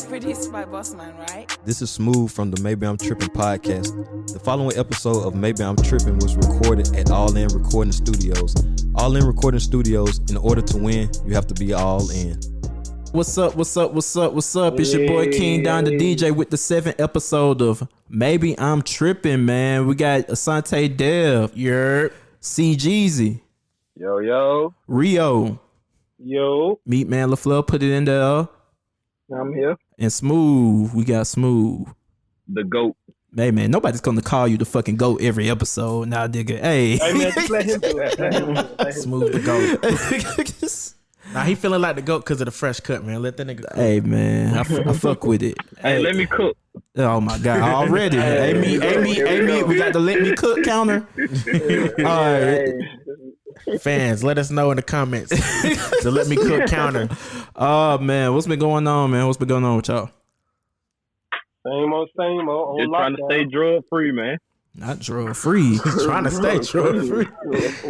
Produced by Bossman, right? This is Smooth from the Maybe I'm Trippin' podcast. The following episode of Maybe I'm Trippin' was recorded at All In Recording Studios. All In Recording Studios, in order to win, you have to be all in. What's up? It's your boy King Don the DJ with the 7th episode of Maybe I'm Trippin', man. We got Asante Dev, C Jeezy, Yo, Rio, Meat Man LaFleur, put it in there. I'm here. And Smooth, we got Smooth, The GOAT. Hey man, nobody's gonna call you the fucking GOAT every episode now, nigga. Hey man, just let him do it. Smooth the GOAT. Nah, he feeling like the GOAT because of the fresh cut, man. Let that nigga cook. Hey man, I fuck with it. Hey, let me cook. Oh my god, already. Hey me, we got the let me cook counter. All right. Fans, let us know in the comments. The let me cook counter. Oh man, what's been going on, man? What's been going on with y'all? Same old. Just trying to stay drug free, man. Not drug free. Trying to stay drug free.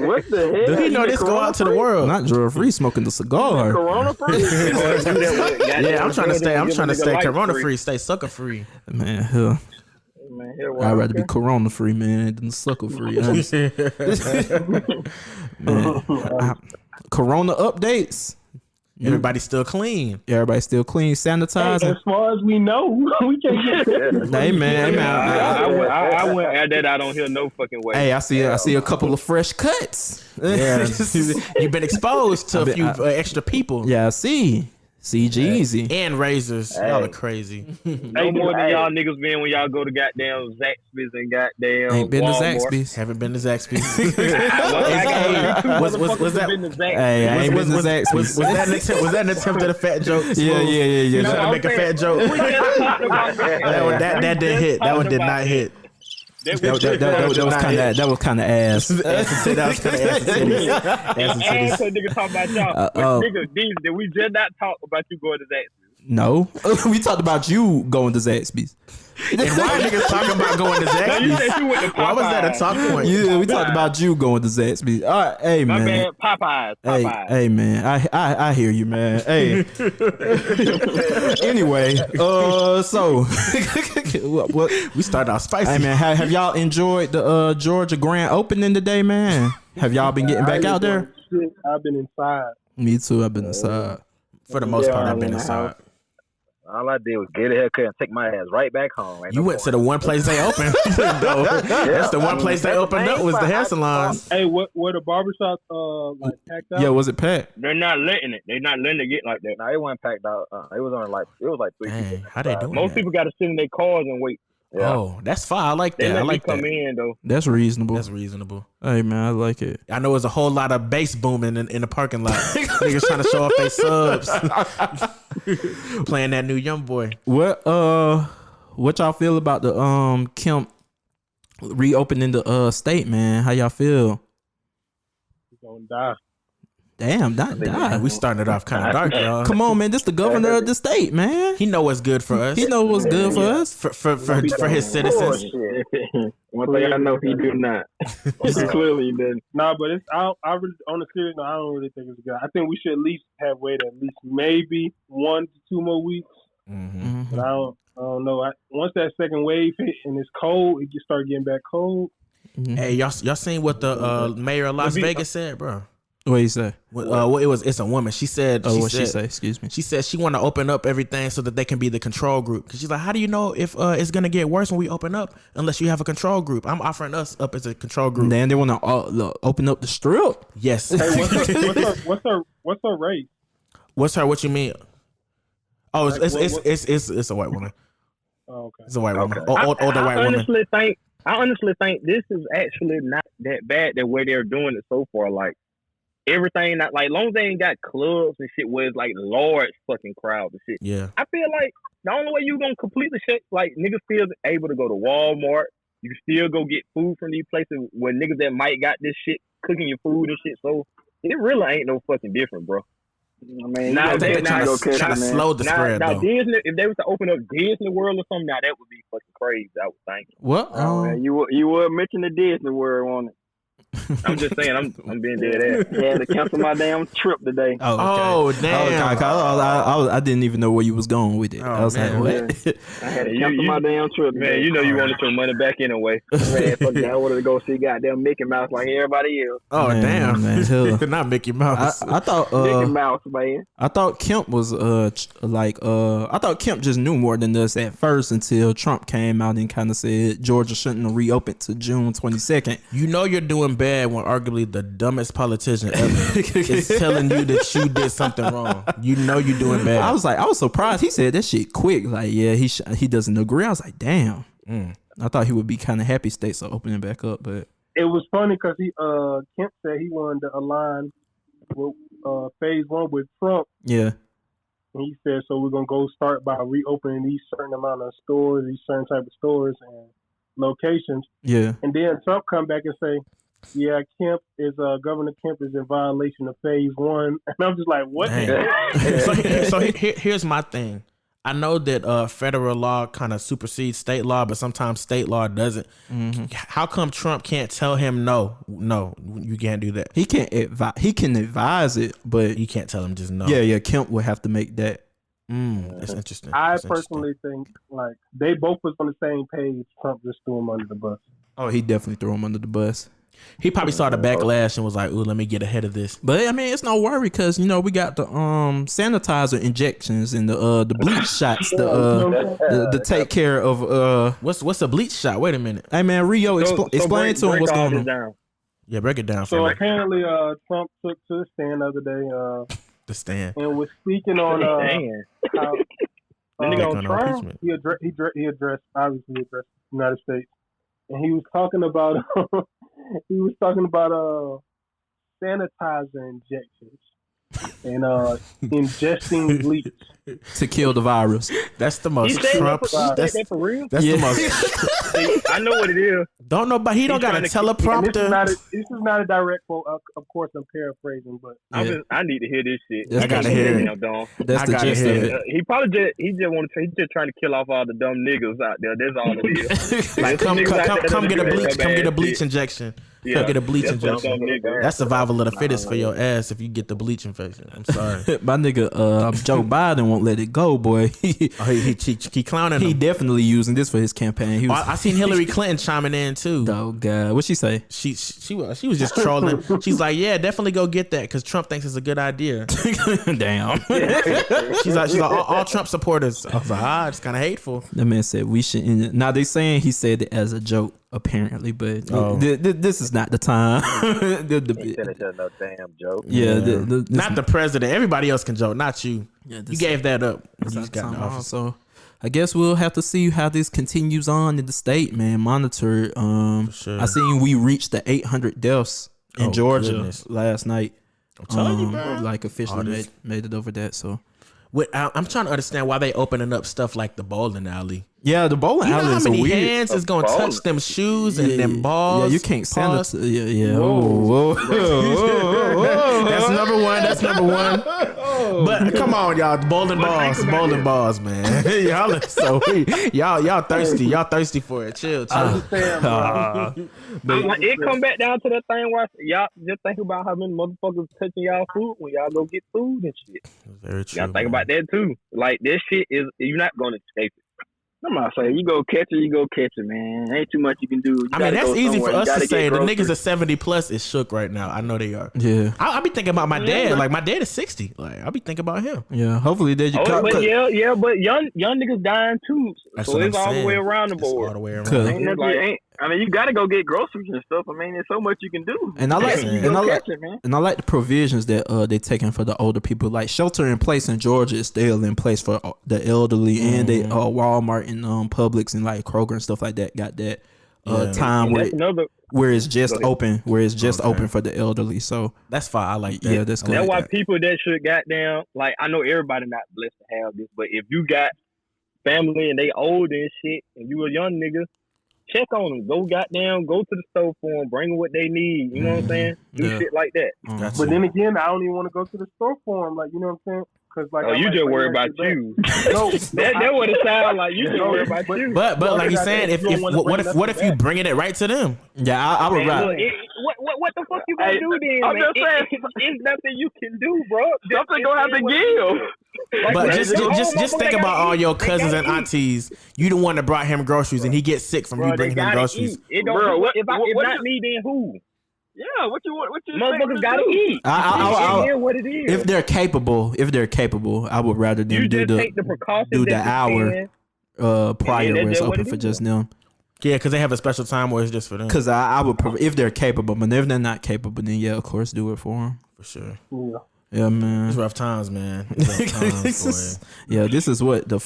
What the hell? Does he know this go out to the world? Not drug free, smoking the cigar. Corona free? Yeah, I'm trying to stay corona free, stay sucker free. Man, hell. I'd rather be corona free, man, than sucker free. Honestly. Man, corona updates. Everybody's still clean. Sanitizing. Hey, as far as we know, we can't get it. Hey man, I wouldn't add that out on here no fucking way. Hey, I see a couple of fresh cuts. Yeah, you've been exposed to a few extra people. Yeah, I see. Jeezy. And razors. Hey. Y'all are crazy. No more than y'all niggas been when y'all go to goddamn Zaxby's and goddamn Ain't been Walmart. to Zaxby's. Haven't been to Zaxby's. Was that? Hey, I ain't been to Zaxby's. Was that an attempt at a fat joke? Yeah. You trying to make a fat joke? That didn't hit. That one did not hit. That was kind of ass. That was kind of ass. And so nigga talk about y'all. Nigga, did we just not talk about you going to Zaxby's? No, we talked about you going to Zaxby's. And why niggas talking about going to Zaxby's? Why was that a talk point? Yeah, we talked about you going to Zaxby's. All right, hey man. My bad, Popeyes. Hey man, I hear you, man. Hey. Anyway, so what we started out spicy. Hey man, have y'all enjoyed the Georgia Grand Opening today, man? Have y'all been getting back out there? I've been inside. Me too. I've been inside. For the most part, I've been inside. All I did was get a haircut and take my ass right back home. You went to the one place they opened. That's the one place they opened up was the hair salons. Hey, were the barbershops like packed out? Yeah, was it packed? They're not letting it. They're not letting it get like that. No, it wasn't packed out. It was only like 3 people. How they doing? Most people got to sit in their cars and wait. Yeah. Oh, that's fine. I like that. They I let like me come that. in though. That's reasonable. Hey man, I like it. I know there's a whole lot of bass booming in the parking lot. Niggas trying to show off their subs. Playing that new Young Boy. What y'all feel about the Kemp reopening the state, man? How y'all feel? He's gonna die. Damn, not die. We started off kind of dark, y'all. Come on, man. This the governor of the state, man. He know what's good for us. He know what's good for us. For his citizens. One thing I know, he do not. Clearly, he doesn't. Nah, but I really, on a serious note, I don't really think it's good. I think we should at least have waited at least maybe 1 to 2 more weeks. Mm-hmm. But I don't know. Once that second wave hit and it's cold, it just start getting back cold. Mm-hmm. Hey, y'all seen what the mayor of Las Vegas said, bro? What you say? It's a woman. She said. She say? Excuse me. She said she want to open up everything so that they can be the control group. Because she's like, how do you know if it's gonna get worse when we open up unless you have a control group? I'm offering us up as a control group. Then they want to open up the strip. Yes. Hey, what's her race? What's her? What you mean? Oh, it's a white woman. Oh, okay. It's a white woman. Okay. Older white woman. I honestly think this is actually not that bad the way they're doing it so far. Like. Everything, not like long as they ain't got clubs and shit where it's like large fucking crowds and shit. Yeah. I feel like the only way you gonna completely shit, like niggas still able to go to Walmart. You can still go get food from these places where niggas that might got this shit cooking your food and shit. So it really ain't no fucking different, bro. I mean, I think they're trying to slow the spread now though. Disney, if they was to open up Disney World or something, now that would be fucking crazy. I would think. What? You would mention the Disney World on it. I'm just saying, I'm being dead ass. Had to cancel my damn trip today. Oh, damn. I didn't even know where you was going with it. I was man. like, what? I had to cancel my damn trip. Man, you know you wanted your money back anyway. Man, fuck that. I wanted to go see goddamn Mickey Mouse like everybody else. Oh, damn. Man, Not Mickey Mouse. I thought Mickey Mouse, man. I thought Kemp was I thought Kemp just knew more than us at first until Trump came out and kind of said Georgia shouldn't have reopened to June 22nd. You know you're doing bad when arguably the dumbest politician ever is telling you that you did something wrong. You know you're doing bad. I was surprised. He said that shit quick. Like, yeah, he doesn't agree. I was like, damn. I thought he would be kind of happy states are opening back up, but It was funny because Kemp said he wanted to align with phase one with Trump. yeah. And he said, so we're going to go start by reopening these certain amount of stores, these certain type of stores and locations. Yeah. And then Trump come back and say, yeah, Governor Kemp is in violation of phase one. And I'm just like, what? Here's my thing. I know that federal law kind of supersedes state law, but sometimes state law doesn't. How come Trump can't tell him no, you can't do that? He can't he can advise it, but You can't tell him just no. yeah, Kemp would have to make that. That's interesting. I personally think like they both was on the same page. Trump just threw him under the bus. Oh, he definitely threw him under the bus. He probably saw the backlash and was like, "Ooh, let me get ahead of this." But I mean, it's no worry because we got the sanitizer injections and the bleach shots to take care of What's a bleach shot? Wait a minute. Hey man, Rio, explain to him what's going on. Down. Yeah, break it down for So me. apparently, Trump took to the stand the other day The stand. and was speaking on how The nigga on on trial. impeachment. he addressed the United States, and he was talking about sanitizer injections and ingesting bleach. To kill the virus. That's the He most said Trump. that for real. That's Yeah. the most. See, I know what it is. Don't know, but he don't got a trying to keep- And this teleprompter. is not a direct quote. Of course, I'm paraphrasing, but Yeah. I need to hear this shit. That's I gotta hear it. That's I the gotta gist hear of it. it. He probably he's just trying to kill off all the dumb niggas out there. That's all it is. Like, come Niggas out there get a doing bleach. some Come get a bad bleach shit. injection. Yeah. Come get a bleach That's some injection. dumb niggas. That's survival of the fittest for your ass if you get the bleach infection. I'm sorry. My nigga Joe Biden won't let it go, boy. He clowning He him. definitely using this for his campaign. He was, I seen Hillary Clinton chiming in too. oh god, what'd she say? She was just trolling. She's like, yeah, definitely go get that because Trump thinks it's a good idea. Damn. She's like all Trump supporters. I was like, it's kind of hateful. That man said we shouldn't. Now they saying he said it as a joke, apparently, but Oh. this is not the time. He said it's no damn joke. Yeah, Not the president. Everybody else can joke, not you. Yeah, You this- gave that up. That's You not just got in the time office. also. I guess we'll have to see how this continues on in the state, man. Monitor it. sure. I seen we reached the 800 deaths in Oh, Georgia goodness. last night. I'm telling you, bro. Like officially All this- made it over that. So I'm trying to understand why they opening up stuff like the bowling alley. yeah, the bowling You know alley how is many weird. hands is gonna touch them shoes and them balls? Yeah, you can't Pause. sanitize. Yeah. Whoa. That's number one. That's number one. But come on, y'all, bowling balls, man. y'all are so y'all thirsty. Y'all thirsty for it. Chill. It come back down to that thing where y'all just think about how many motherfuckers touching y'all food when y'all go get food and shit. Very true. Y'all think about that too. Like this shit you're not gonna escape it. I'm not saying you go catch it, man. Ain't too much you can do. You I mean, gotta that's go easy for somewhere. You us to gotta say. get The groceries. niggas are 70 plus is shook right now. I know they are. Yeah. I be thinking about my dad. Like my dad is 60. Like I be thinking about him. Yeah. Hopefully they just but but young niggas dying too. That's So what it's I'm all saying. the way around the It's all board. the way around. Cause- I mean, you gotta go get groceries and stuff. I mean, there's so much you can do. And I like, Yeah. You and go I like, catch it, man. and I like the provisions that they taking for the older people. Like shelter in place in Georgia is still in place for the elderly, and they Walmart and Publix and like Kroger and stuff like that got that Yeah. time That's another. where it's just Go ahead. open, Okay. open for the elderly. So That's fine. I like that. yeah, that's good. That's why people that should goddamn like I know everybody not blessed to have this, but if you got family and they old and shit, and you a young nigga, check on them. Go to the store for them. Bring them what they need. You know what I'm saying? Do Yeah. shit like that. Gotcha. But then again, I don't even want to go to the store for them. Like, you know what I'm saying? Because like, Oh, I you might just bring worry that about shit back. you. No, That what it sounds like. You just worry about you. But like he's saying, You don't wanna bring what if nothing you back. bringing it right to them? Yeah, I would Man, rather. look, what the fuck you gonna do then, I'm man? just saying. It's nothing you can do, bro. Something gonna have to give. Like, But that's just think about all your cousins and aunties. You the one that brought him groceries, and he gets sick from you bringing him groceries. It don't. Bro, if not me, then who? Yeah, what you Motherfuckers gotta eat. What it is. If they're capable, I would rather them you do take the precautions the that you hour can. prior where it's open it for is. just them. Yeah, because they have a special time where it's just for them. Because I would if they're capable, but if they're not capable, then yeah, of course, do it for them. For sure. Yeah. Yeah, man. It's rough times, man. It's rough times, boy. Yeah, this is what the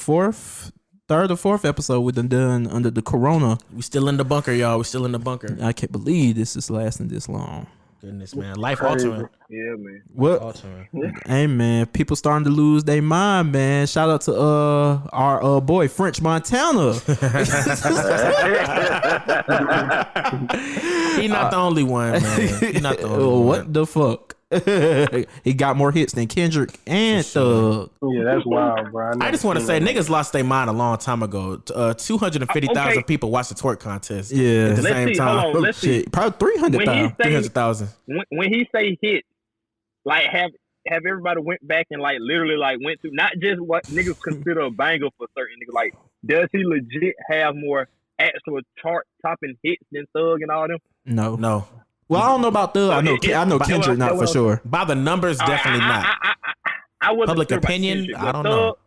third or fourth episode we done under the corona. We still in the bunker, y'all. We still in the bunker. I can't believe this is lasting this long. Goodness, man. Life altering. Yeah, man. What? Altering. Hey, man, people starting to lose their mind, man. Shout out to our boy French Montana. He not the only one, man. He not the only one. What the fuck? He got more hits than Kendrick and Thug. Yeah, that's wild, bro. I just want to say, niggas lost their mind a long time ago. 250,000 people watched the twerk contest. Yeah. At the Let's same see, time. hold on, let's see. Shit, probably 300,000. 300,000. When he say hit, like have everybody went back and like literally like went through not just what niggas consider a banger for certain niggas. Like, does he legit have more actual chart topping hits than Thug and all them? No. Well, I don't know about Thug. I know Kendrick not for sure. By the numbers, definitely not. I wasn't Public sure about opinion, Kendrick, I but don't know.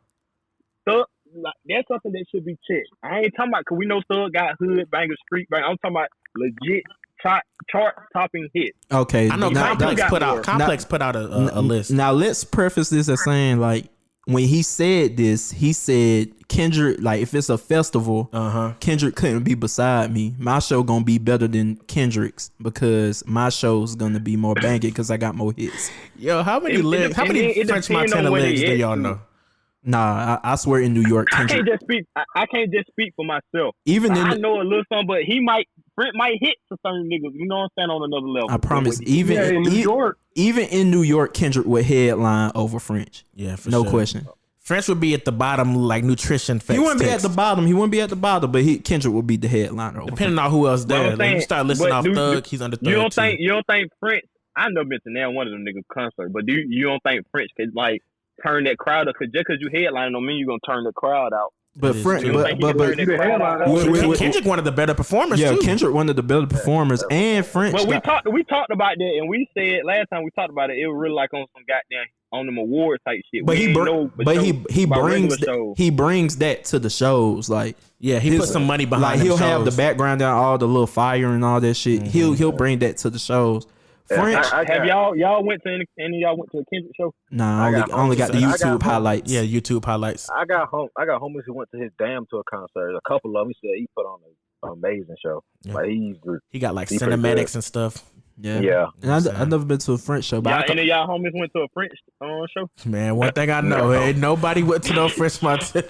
Thug, like, that's something that should be checked. I ain't talking about because we know Thug got hood banger, street banger. I'm talking about legit chart topping hits. Okay, I know Complex put out a list. Now let's preface this as saying, like, when he said this, he said Kendrick, like, if it's a festival, Kendrick couldn't be beside me. My show gonna be better than Kendrick's because my show's gonna be more banging because I got more hits. Yo, how many French Montana lyrics do y'all know? Nah, I swear in New York, Kendrick. I can't just speak for myself. I know a little something, but Brent might hit for certain niggas. You know what I'm saying, on another level. I promise. Even in New York, Kendrick would headline over French. Yeah, for no sure. question. French would be at the bottom, like nutrition facts. He wouldn't be at the bottom. But Kendrick would be the headliner. Depending on who else there. Like, you start listening off Thug, he's under Thug. You don't think French? I never been to now one of them niggas concert, but you don't think French could like turn that crowd up? Cause just because you headlining don't mean you gonna turn the crowd out. But Kendrick one of the better performers. Yeah, too. Kendrick one of the better performers, and French. Well, we talked about that, and we said last time we talked about it, it was really like on some goddamn on them award type shit. But he brings that to the shows. Like, yeah, he put some money behind. Like, he'll have the background down, all the little fire and all that shit. Mm-hmm. He'll bring that to the shows. French, have y'all went to any of y'all went to a Kendrick show? Nah, I only got the YouTube highlights. Yeah, YouTube highlights. I got homies who went to his damn tour concert. A couple of them, he said he put on an amazing show. Yeah. Like he got like cinematics and stuff. Yeah. And I've never been to a French show. But any of y'all homies went to a French show? Man, one thing I know, ain't nobody went to no French Montana.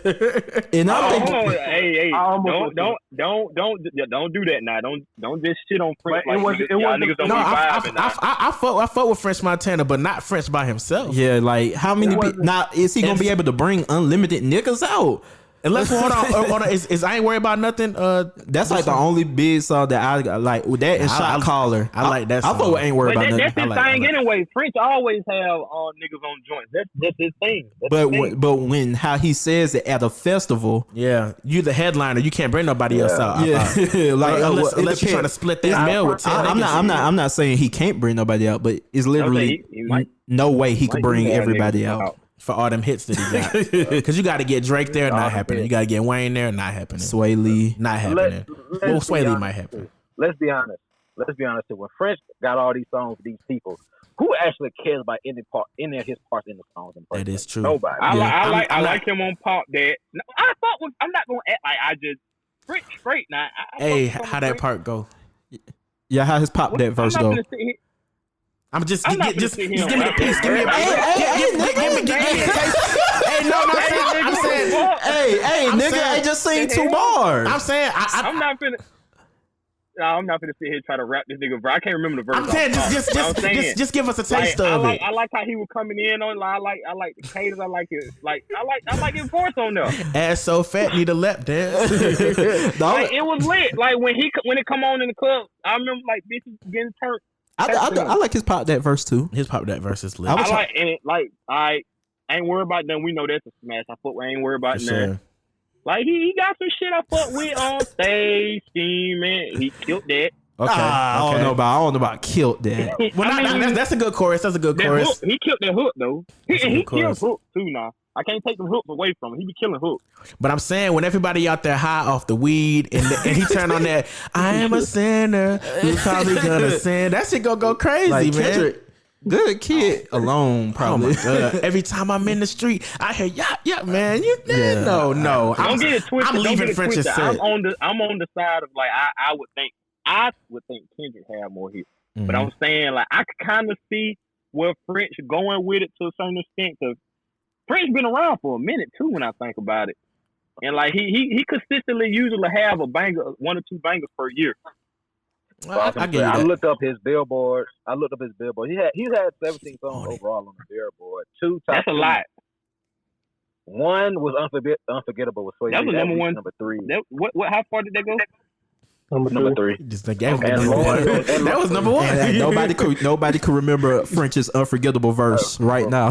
And hey, don't do that now. Don't just shit on French. I fuck with French Montana, but not French by himself. Yeah, like how many? Now is he gonna be able to bring unlimited niggas out? Unless hold on, is I ain't worried about nothing. That's like the only big song that I like with that and Shot Caller. I like that song. I thought ain't worried about nothing. That's his thing anyway. French always have niggas on joints. That's his thing. But when how he says it at a festival, yeah, you the headliner, you can't bring nobody else out. Yeah, like unless you're trying to split that meal with 10 niggas. I'm not saying he can't bring nobody out, but it's literally no way he could bring everybody out. For all them hits that he got. Because you got to get Drake there, not happening. You got to get Wayne there, not happening. Sway Lee, not happening. Well, Sway Lee might happen. Let's be honest. When French got all these songs with these people, who actually cares about any of his parts in the songs? That is true. Nobody. I like him on Pop That. No, I'm not going to act like I just French straight now. Hey, how that part go? Yeah, how his Pop That verse go? I'm just give me the piece. Give me a piece. Give me a taste. Hey, no, I'm saying. Hey, nigga, I just seen 2 bars. I'm saying I'm not finna. No, I'm not gonna sit here and try to rap this nigga, bro. I can't remember the verse. I'm saying just give us a taste of it. I like how he was coming in on. I like the cadence. I like his I like his voice on there. Ass so fat, need a lap dance. Like, it was lit. Like when it come on in the club, I remember like bitches getting turned. I like his Pop That verse too. His Pop That verse is lit. I like and like I ain't worried about them. We know that's a smash. I ain't worried about them. Sure. Like he got some shit I fuck with on stage, scheming. He killed that. Okay. I don't know about killed that. Well, that's a good chorus. That's a good chorus. Hook, he killed that hook though. He kills hook too now. I can't take them hooks away from him. He be killing hooks. But I'm saying when everybody out there high off the weed and he turn on that, I am a sinner who's probably gonna sin. That shit gonna go crazy, Like man. Kendrick, Good Kid alone, probably. Oh my God. Every time I'm in the street, I hear yeah, man. No. Don't get it twisted. I'm leaving French's set. I'm on the side of like I would think Kendrick had more hits, but I'm saying like I could kind of see where French going with it to a certain extent because French been around for a minute too. When I think about it, and like he consistently usually have a banger, 1 or 2 bangers per year. I looked up his Billboard. He's had 17 songs overall on the Billboard. 2 top. That's a lot. 1 was Unforgettable with Sway. That was number 1. Number 3. What? How far did that go? Number 3. Just the game. That was number 1. And nobody could remember French's Unforgettable verse right now.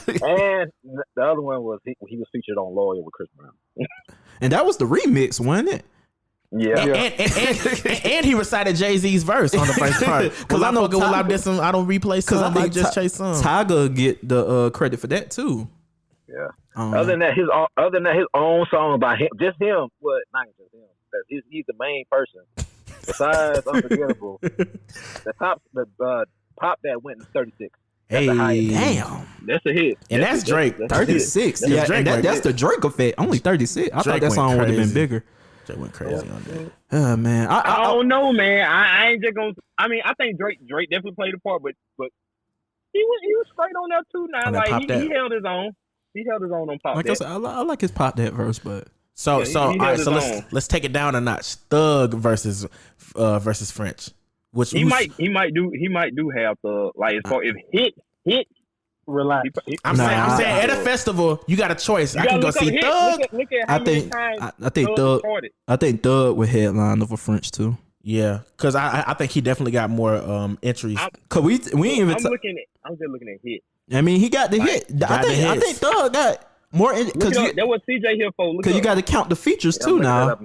And the other one was he was featured on Loyal with Chris Brown. And that was the remix, wasn't it? Yeah. And he recited Jay-Z's verse on the first part. Because I know I did some. I don't replay some. I just chase some. Tyga get the credit for that too. Yeah. Other than that, his own song by him, just him. What? Not just him. He's the main person. Besides Unforgettable, the Pop That went to 36. That's Damn, that's a hit. And that's Drake. 36. Yeah, Drake and that's the Drake effect. Only 36. I thought that song would have been bigger. Drake went crazy on that. Oh man, I don't know, man. I ain't just gonna. I mean, I think Drake definitely played a part, but he was straight on there too. Now, like he held his own. He held his own on Pop Like That. I said, I like his Pop That verse, but. So Yeah, all right, so let's take it down a notch. Thug versus French. He might do have the like as far if hit. Relax. I'm saying at a festival you got a choice. I can go see Thug. Look at how many times I think Thug would headline over French too. Yeah, because I think he definitely got more entries. Cause we ain't even. I'm just looking at hit. I mean, he got the hit. I think Thug got more because that was CJ here for. Because you got to count the features too now.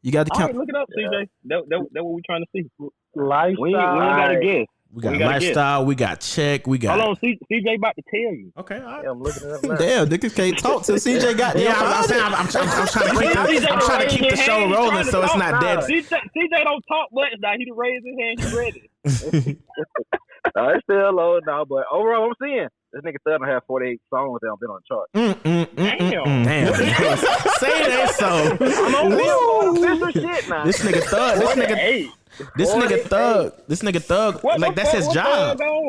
You got to count. Right, look it up, CJ. That what we trying to see. Lifestyle. We ain't got to guess. We got Lifestyle. We got Check. We got. Hold on, CJ about to tell you. Okay, all right. Yeah, I'm looking it up now. Damn, niggas can't talk till CJ got there. I'm trying to keep the show rolling so it's not dead. CJ don't talk much now. He raised his hand. He ready. It's still low now, but overall, I'm seeing this nigga Thug have 48 songs that have been on the chart. Damn. Say that so. I'm on official shit now. This nigga Thug. This nigga Thug. Like that's his job. Thug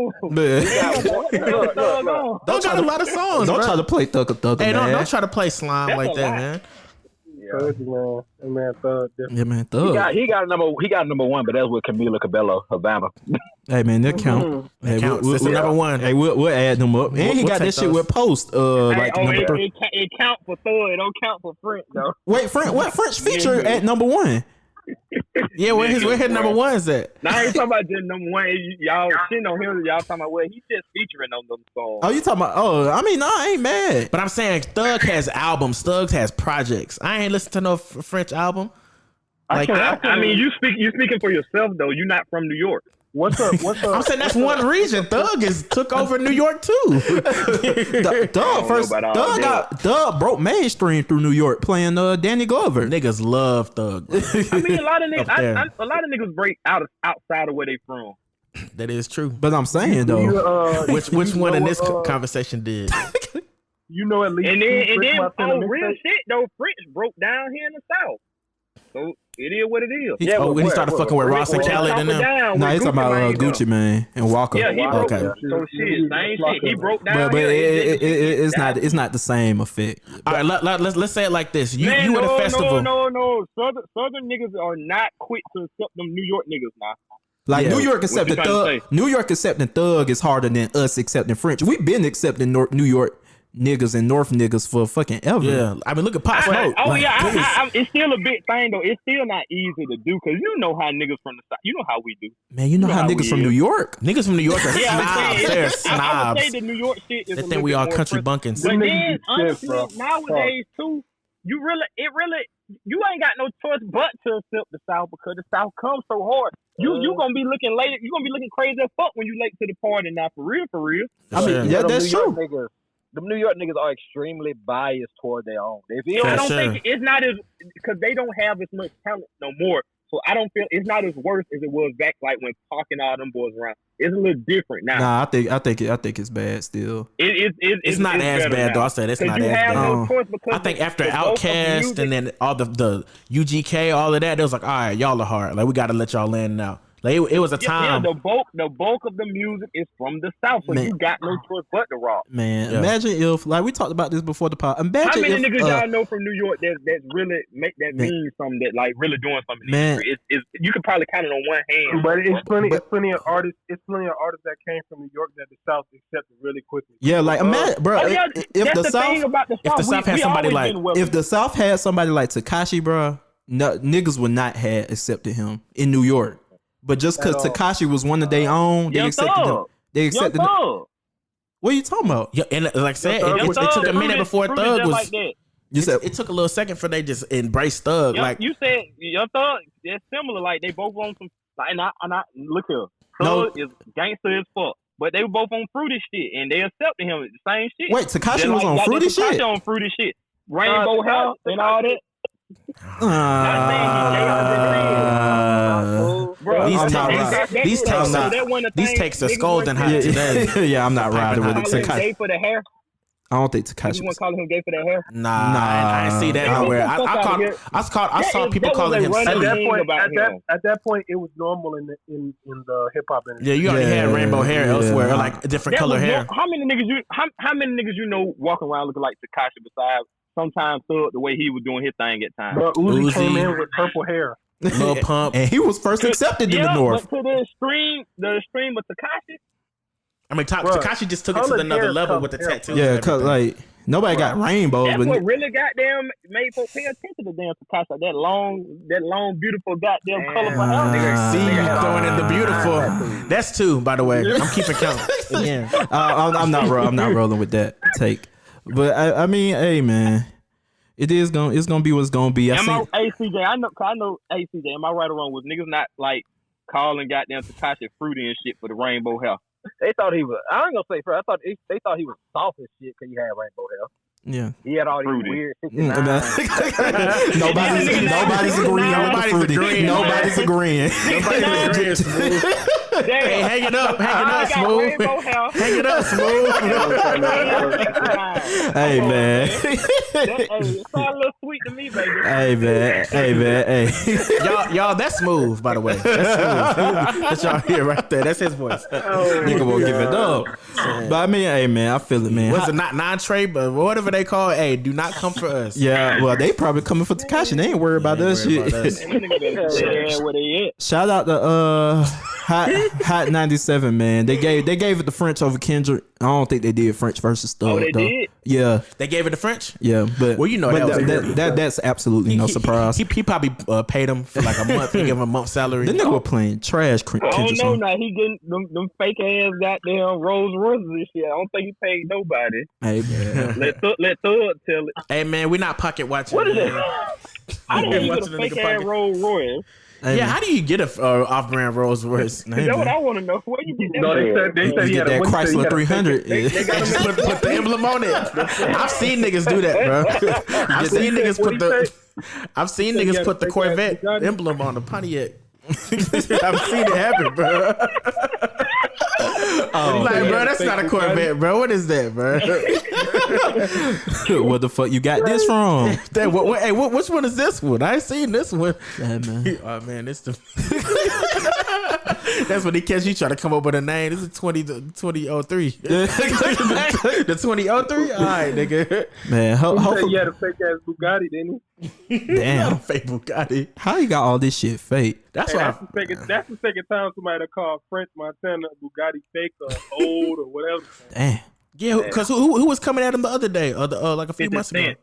Got a lot of songs. Don't try to play Thug. Hey, man. don't try to play slime like that, man. Man, Thug. Yeah, man, Thug. He got number 1, but that's with Camila Cabello, Havana. Hey, man, that count. Hey, It's number 1. Hey, we'll add them up. And he got that shit with Post. Like number 3. It count for Thug. It don't count for French though. Wait, what French feature at number 1? Yeah, where his number 1 is at? Now I ain't talking about just number 1. Y'all shitting on him. Y'all talking about he's just featuring on them songs. Oh, you talking about? Oh, I mean, no, I ain't mad. But I'm saying Thug has albums. Thug has projects. I ain't listened to no French album. Like, I mean, you speaking for yourself though. You're not from New York. What's up? I'm saying that's one region. Thug took over New York too. Thug broke mainstream through New York playing Danny Glover. Niggas love Thug. I mean, a lot of niggas break outside of where they from. That is true. But I'm saying though, which one in this conversation did? You know, at least. And then on real shit though, French broke down here in the South. So it is what it is. When he started fucking with Ross and Khaled and them. No, he's talking about Gucci Mane and Walker. Yeah, he broke. Okay. So shit, same shit. He broke down. But it's not the same effect. All right, let's say it like this. You at a festival. No. Southern niggas are not quick to accept them New York niggas now. Like New York accepting Thug. New York accepting Thug is harder than us accepting French. We've been accepting New York niggas and North niggas for fucking ever. Yeah, I mean, look at Pop Smoke. It's still a big thing though. It's still not easy to do because you know how niggas from the South. You know how we do. Man, you know how niggas from New York. Niggas from New York are snobs. They're snobs. I would say the New York shit is. They think we all country bunkins. But then honestly, nowadays too, you ain't got no choice but to accept the South because the South comes so hard. You gonna be looking late. You gonna be looking crazy as fuck when you late to the party. Now for real. I mean, that's true. The New York niggas are extremely biased toward their own. I don't think it's not as because they don't have as much talent no more. So I don't feel it's not as worse as it was back like when Pac and all them boys around. It's a little different now. Nah, I think it's bad still. It's not as bad though. I said it's not as bad. No I think after Outkast and then all the UGK, all of that, it was like, all right, y'all are hard. Like we got to let y'all land now. Like it was a time. Yeah, the bulk of the music is from the South, so you got no choice but to rock. Man, imagine if like we talked about this before the pod. How many niggas y'all know from New York that's really make that mean something that like really doing something? Man, it's you can probably count it on one hand. But it's plenty of artists. It's plenty of artists that came from New York that the South accepted really quickly. Yeah, like imagine, bro. If the South had somebody like if the South had somebody like Tekashi, bro, niggas would not have accepted him in New York. But just because Tekashi was one of their own, they accepted him. They accepted him. What are you talking about? Yeah, and like I said, it took a minute before Thug was. Like you said it took a little second for they just embrace Thug. Like you said, your Thug, they're similar. Like they both on some. Like, and I look here. Thug is gangster as fuck, but they were both on fruity shit, and they accepted him the same shit. Wait, Tekashi was on fruity shit. Tekashi on fruity shit, rainbow hair and all that. These takes are scolding hot today. Yeah, I'm not riding with it. Gay for the hair. I don't think Tekashi. You want to call him gay for that hair? Nah, I didn't see that nowhere. I saw people calling him silly. At that point, it was normal in the hip hop industry. Yeah, you already had rainbow hair elsewhere, like different color hair. How many niggas you know walking around looking like Tekashi besides sometimes Thug the way he was doing his thing at times? But Uzi came in with purple hair. Lil Pump, and he was first accepted in the North. But to the extreme of Tekashi. I mean, Tekashi just took it to another level with the tattoos. Yeah, cause like nobody got rainbows. That's what really goddamn made folks pay attention to damn Tekashi. Like that long, beautiful goddamn colorful hair. See you throwing in the beautiful. That's two, by the way. I'm keeping count. Again, I'm not rolling with that take. But I mean, hey man. It's gonna be what's gonna be. Hey CJ, I know. Hey CJ, am I right or wrong? Was niggas not like calling goddamn Tekashi fruity and shit for the rainbow hair? They thought he was. I ain't gonna say fruity. They thought he was soft as shit because he had rainbow hair. Yeah, he had all these weird. Nobody's agreeing. Nobody's agreeing. Hey, hang it up, Smooth. Hang it up, Smooth. Hey man. It sounds a little sweet to me, baby. Hey man. Y'all, that's Smooth, by the way. That's Smooth. That's y'all hear right there. That's his voice. Nigga won't give it up. But I mean, hey man, I feel it, man. What's it not non-Trey, but whatever they call it? Hey, do not come for us. Yeah, well, they probably coming for Tekashi. They ain't worried about that shit. Shout out to Hot 97, man. They gave it the French over Kendrick. I don't think they did French versus Thug. Oh, they did? Yeah. They gave it to French? Yeah, but well, you know that's absolutely no surprise. He probably paid him for like a month. He gave him a month's salary. The nigga was playing trash. Oh no, now he getting them fake ass goddamn Rolls Royces and shit. I don't think he paid nobody. Hey man, let Thug tell it. Hey man, we're not pocket watching. What is that? I didn't get a fake ass Rolls Royce. Hey, yeah, how do you get a off-brand Rolls Royce? That's what I want to know. Where you get that? No, they said he had that Chrysler 300. They got to put the emblem on it. I've seen niggas do that, bro. I've seen niggas put the Corvette emblem on the Pontiac. I've seen it happen, bro. Bro, that's not a Corvette, bro. What is that, bro? What the fuck you got this from? Which one is this one? I ain't seen this one. Yeah, man. Oh man, it's the. That's when he catch you trying to come up with a name. This is 2003. The 2003. All right, nigga. Man, hopefully you had a fake ass Bugatti, didn't he? Damn, fake Bugatti. How you got all this shit fake? That's the second time somebody called French Montana Bugatti fake or old or whatever. Damn. Yeah, because who was coming at him the other day? Like a few months ago.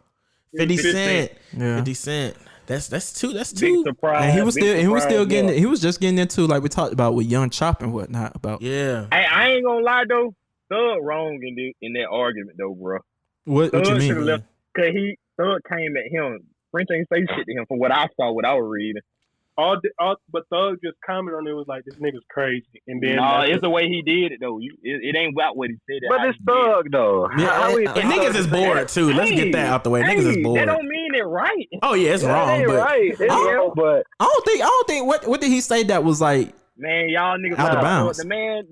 50 Cent. Yeah. 50 Cent. That's two. That's two. Surprise, and he was still getting it. He was just getting into like we talked about with Young Chop and whatnot about. Yeah. Hey, I ain't gonna lie though. Thug wrong in that argument though, bro. What you mean? Cause Thug came at him. French ain't say shit to him from what I saw, what I was reading. But Thug just commented on it, was like, this nigga's crazy. And then it's the way he did it though. It ain't about what he said. But it's Thug though. Yeah, and niggas is bored too. Let's get that out the way. Niggas is bored. That don't mean it right. Oh yeah, it's wrong. But right. But I don't think what did he say that was like? Man, y'all niggas out of bounds. The man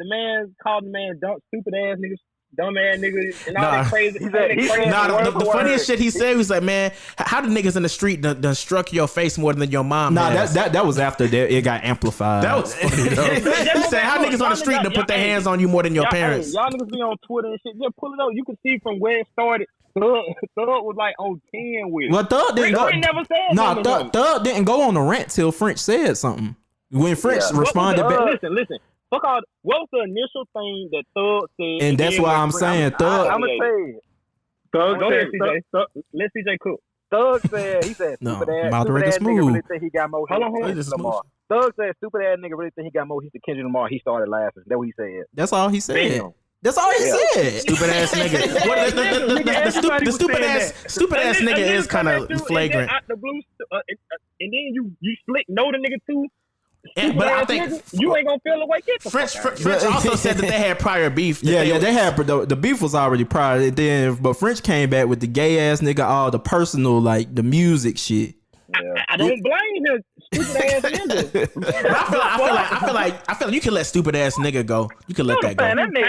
called the man stupid ass niggas. Dumb ass niggas and all that crazy. The funniest shit he said was like, man, how the niggas in the street done struck your face more than your mom? That was after it got amplified. That was funny though. He said how niggas on the street done put their hands on you more than your parents. Y'all niggas be on Twitter and shit. Just pull it up. You can see from where it started. Thug was like on 10 with it. Well, Thug didn't go. Never said Thug didn't go on the rant till French said something. When French responded back. Listen. What was the initial thing that Thug said? And that's why I'm saying Thug. I'm gonna say it. Thug. Go ahead, CJ. Let CJ cook. Thug said stupid ass nigga really think he got more hits than Lamar. Thug said stupid ass nigga really think he got more hits than Kendrick Lamar. He started laughing. That's what he said. That's all he said. Damn. That's all he said. Stupid ass nigga. The stupid ass nigga is kind of flagrant. Out the blue, and then you slick know the nigga too. But I think you ain't gonna feel the way. French also said that they had prior beef. They had the beef was already prior. Then, but French came back with the gay ass nigga, all the personal like the music shit. I don't blame him. Stupid ass nigga. I feel like you can let stupid ass nigga go. You can let that go. Man, that nigga.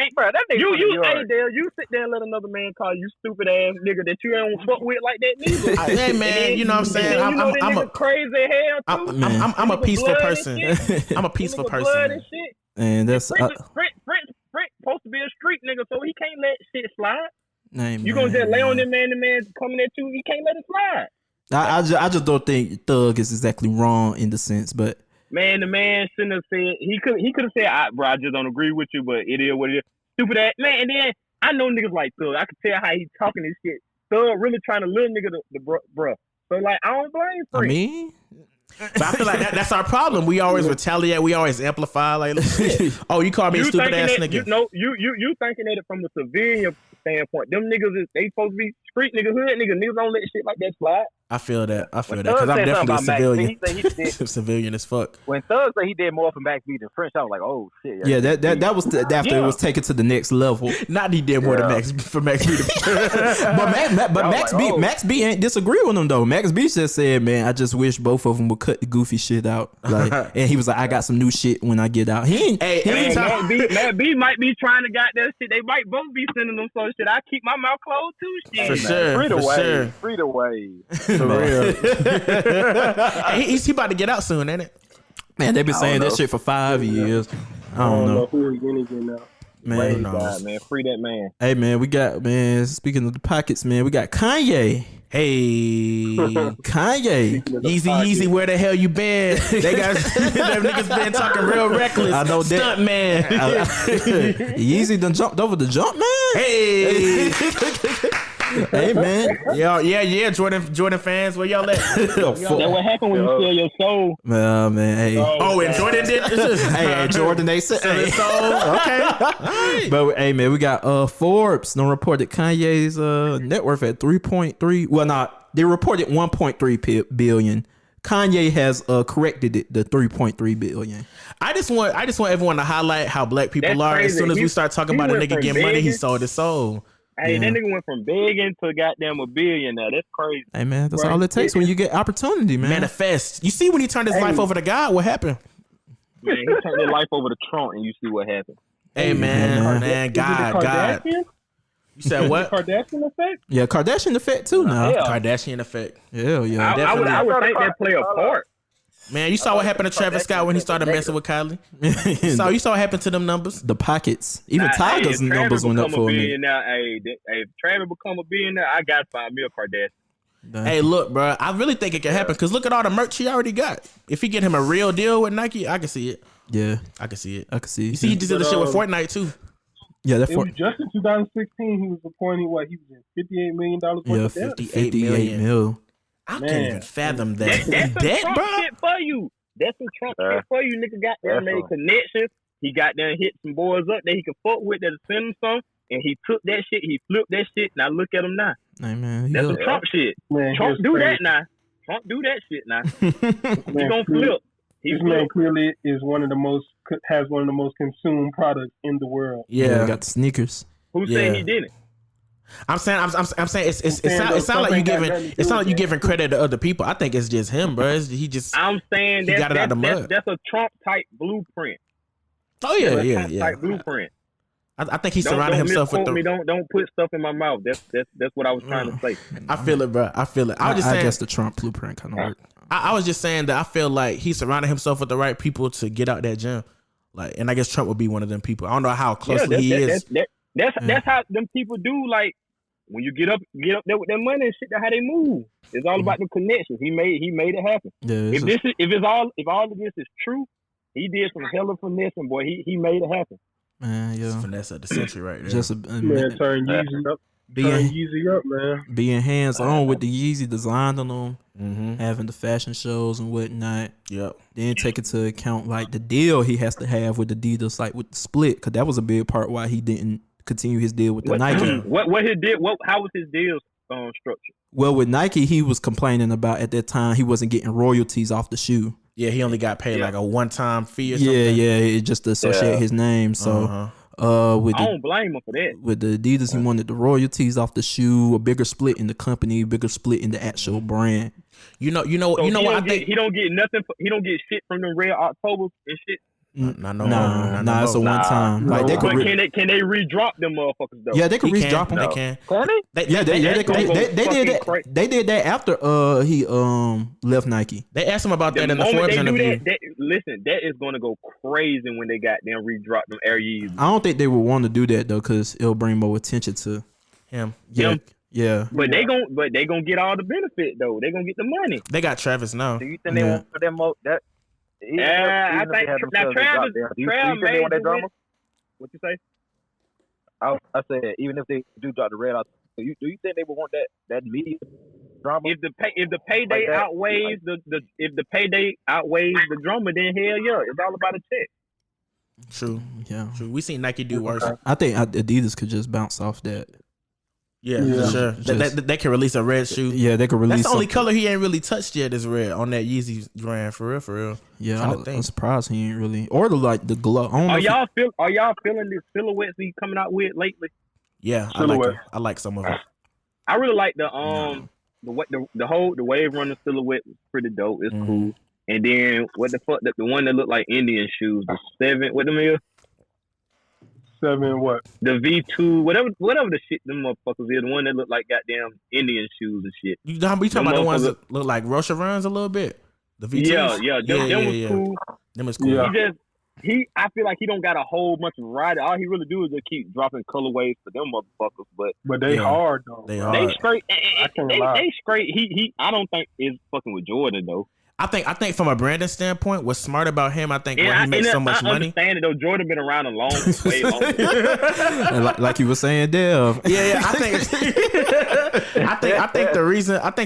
You sit there and let another man call you stupid ass nigga that you ain't fuck with like that neither. Hey man, you know what I'm saying? I'm a crazy hell too. I'm a peaceful person. I'm a peaceful person. And that's French supposed to be a street nigga, so he can't let shit slide. You gonna just lay on the man coming at you? He can't let it slide. I just don't think Thug is exactly wrong in the sense, but man, the man shouldn't have said he could have said, bro, I just don't agree with you, but it is what it is. Stupid ass man, and then I know niggas like Thug. I can tell how he talking this shit. Thug really trying to little nigga the bruh. So like I don't blame French. I mean, but I feel like that's our problem. We always retaliate. We always amplify. Like, oh, you call me a stupid ass nigga. You thinking at it from a civilian standpoint. Them niggas they supposed to be street niggas, hood niggas. Niggas don't let shit like that slide. I feel that because I'm definitely a civilian. Civilian as fuck. When Thug said he did more for Max B than French, I was like, oh shit. Yeah, that was after it was taken to the next level. Not he did more than Max B. But Max B ain't disagree with him though. Max B just said, man, I just wish both of them would cut the goofy shit out. Like, and he was like, I got some new shit when I get out. Max B might be trying to got that shit. They might both be sending them some shit. I keep my mouth closed too. Shit. For sure. Free to wave. For real. Hey, he about to get out soon, ain't it? Man, they've been saying that shit for 5 years. I don't know. Who is going to get out? Man, man, free that man. Hey man, we got speaking of the pockets, man, we got Kanye. Hey, Kanye. Easy, where the hell you been? They got them niggas been talking real reckless. I know that. Stunt man. Yeezy done jumped over the jump man. Hey. Hey man, yeah. Jordan fans, where y'all at? That's what happened when you sell your soul. Well, man, hey. Oh, and Jordan did. Hey, Jordan, they said his soul. Okay. Right. But hey, man, we got Forbes. Don't reported Kanye's net worth at 3.3. Well, not they reported 1.3 billion. Kanye has corrected it to 3.3 billion. I just want everyone to highlight how black people are. As soon as we start talking about a nigga getting money, he sold his soul. Hey, that nigga went from begging to goddamn $1 billion now. That's crazy. Hey, man, that's all it takes when you get opportunity, man. Manifest. You see when he turned his life over to God, what happened? Man, he turned his life over to Trump and you see what happened. Hey, man, God. You said what? Kardashian effect? Yeah, Kardashian effect too now. Kardashian effect. Yeah. I would think that play a part. Man, you saw what happened to Travis Scott when he started messing with Kylie. You saw what happened to them numbers. The pockets, even Tiger's numbers went up for me. Hey, if Travis become a billionaire, I got to find me a Kardashian. Hey, look, bro, I really think it can happen because look at all the merch he already got. If he get him a real deal with Nike, I can see it. Yeah, I can see it. I can see. You see, he just did the shit with Fortnite too. Yeah, it was just in 2016 he was appointed. What, he was in $58 million worth of debt. 58 mil. I can't even fathom that. That's some That, Trump bro. shit for you. That's some Trump shit for you. Nigga got there, made connections. He got there and hit some boys up that he could fuck with that send him some. And he took that shit, he flipped that shit. Now look at him now. Hey, man, that's some Trump shit. Man, Trump do crazy. that now. Trump do that shit now. He gonna flip. This man clearly is has one of the most consumed products in the world. Yeah, he got the sneakers. Who said he didn't? I'm saying it sounds like you giving credit to other people. I think it's just him, bro. He just. I'm saying he got it out the mud. That's a Trump type blueprint. Oh yeah. Type blueprint. I think he surrounded himself with the. Don't put stuff in my mouth. That's what I was trying to say. I feel it, bro. I feel it. I guess the Trump blueprint kind of worked. I was just saying that I feel like he surrounded himself with the right people to get out that gym. Like, and I guess Trump would be one of them people. I don't know how closely he is. That's how them people do. Like when you get up there with that money and shit. That's how they move. It's all about the connections. He made it happen. Yeah, if all of this is true, he did some hella finessing, boy. He made it happen. Man, yeah. Finesse of the century right there. Just man, turn Yeezy up. Yeezy up, man. Being hands on with the Yeezy design on them, having the fashion shows and whatnot. Yep. Then take into account like the deal he has to have with Adidas, like with the split, because that was a big part why he didn't continue his deal with the Nike. What he did? How was his deal structured? Well, with Nike, he was complaining about at that time he wasn't getting royalties off the shoe. Yeah, he only got paid like a one-time fee or something. Yeah, it just to associate his name. So, with I don't blame him for that. With the Adidas, he wanted the royalties off the shoe, a bigger split in the company, bigger split in the actual brand. You know what I think? He don't get nothing. He don't get shit from the Red October and shit. Nah, it's a one time. Like they can they redrop them motherfuckers though? Yeah, they can redrop them. They can. They did that. They did that after he left Nike. They asked him about that in the Forbes interview. Listen, that is gonna go crazy when they got them redrop them Air Yeezys. I don't think they would want to do that though, because it'll bring more attention to him. Yeah. But they gonna get all the benefit though. They gonna get the money. They got Travis now. Do you think they want for them that? I think now Travis made the win. What you say? I said even if they do drop the red out, do you think they would want that media drama? If the payday like outweighs the payday outweighs the drama, then hell yeah, it's all about a check. True. Yeah. True. We seen Nike do worse. I think Adidas could just bounce off that. Yeah, for sure. They can release a red shoe. Yeah, they can release. That's the only color he ain't really touched yet is red on that Yeezy brand for real. Yeah, I'm surprised he ain't really. Or the glove. Are y'all feeling this silhouettes he coming out with lately? Yeah, I like some of them. I really like the wave runner silhouette was pretty dope. It's cool. And then what the fuck? The one that looked like Indian shoes, the 7. What them is? 7 what? The V2, whatever the shit them motherfuckers is, the one that look like goddamn Indian shoes and shit. You talking about the ones that look like Rocha runs a little bit? The V2s? Yeah. Them was cool. Them was cool. Yeah. I feel like he don't got a whole bunch of variety. All he really do is just keep dropping colorways for them motherfuckers. But they hard though. They hard. They straight. They straight. He I don't think is fucking with Jordan though. I think from a branding standpoint, what's smart about him, I think when he makes so much money. I understand it though. Jordan been around way longer. like you were saying, Dev. Yeah. I think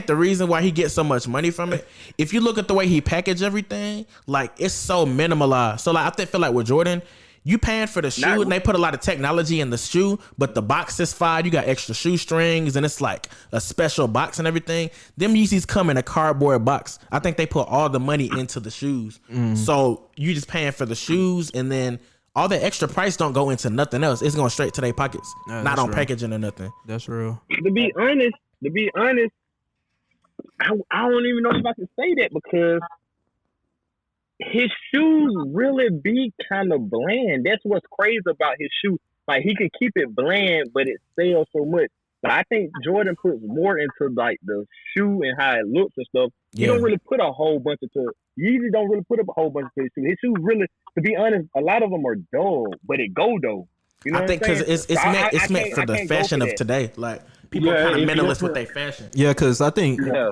the reason why he gets so much money from it, if you look at the way he packaged everything, like it's so minimalized. So like I feel like with Jordan, you paying for the shoe and they put a lot of technology in the shoe, but the box is fine. You got extra shoestrings and it's like a special box and everything. Them Yeezys come in a cardboard box. I think they put all the money into the shoes. So you just paying for the shoes and then all the extra price don't go into nothing else. It's going straight to their pockets, not on packaging or nothing. That's real. To be honest, I don't even know if I can say that because his shoes really be kind of bland. That's what's crazy about his shoe. Like he can keep it bland, but it sells so much. But I think Jordan puts more into like the shoe and how it looks and stuff. He don't really put a whole bunch into it. Yeezy don't really put up a whole bunch of his shoes. His shoes really, to be honest, a lot of them are dull, but it go though. You know I think because it's meant for the fashion of today. Like people are kind of minimalist with their fashion. Yeah, because I think. Yeah.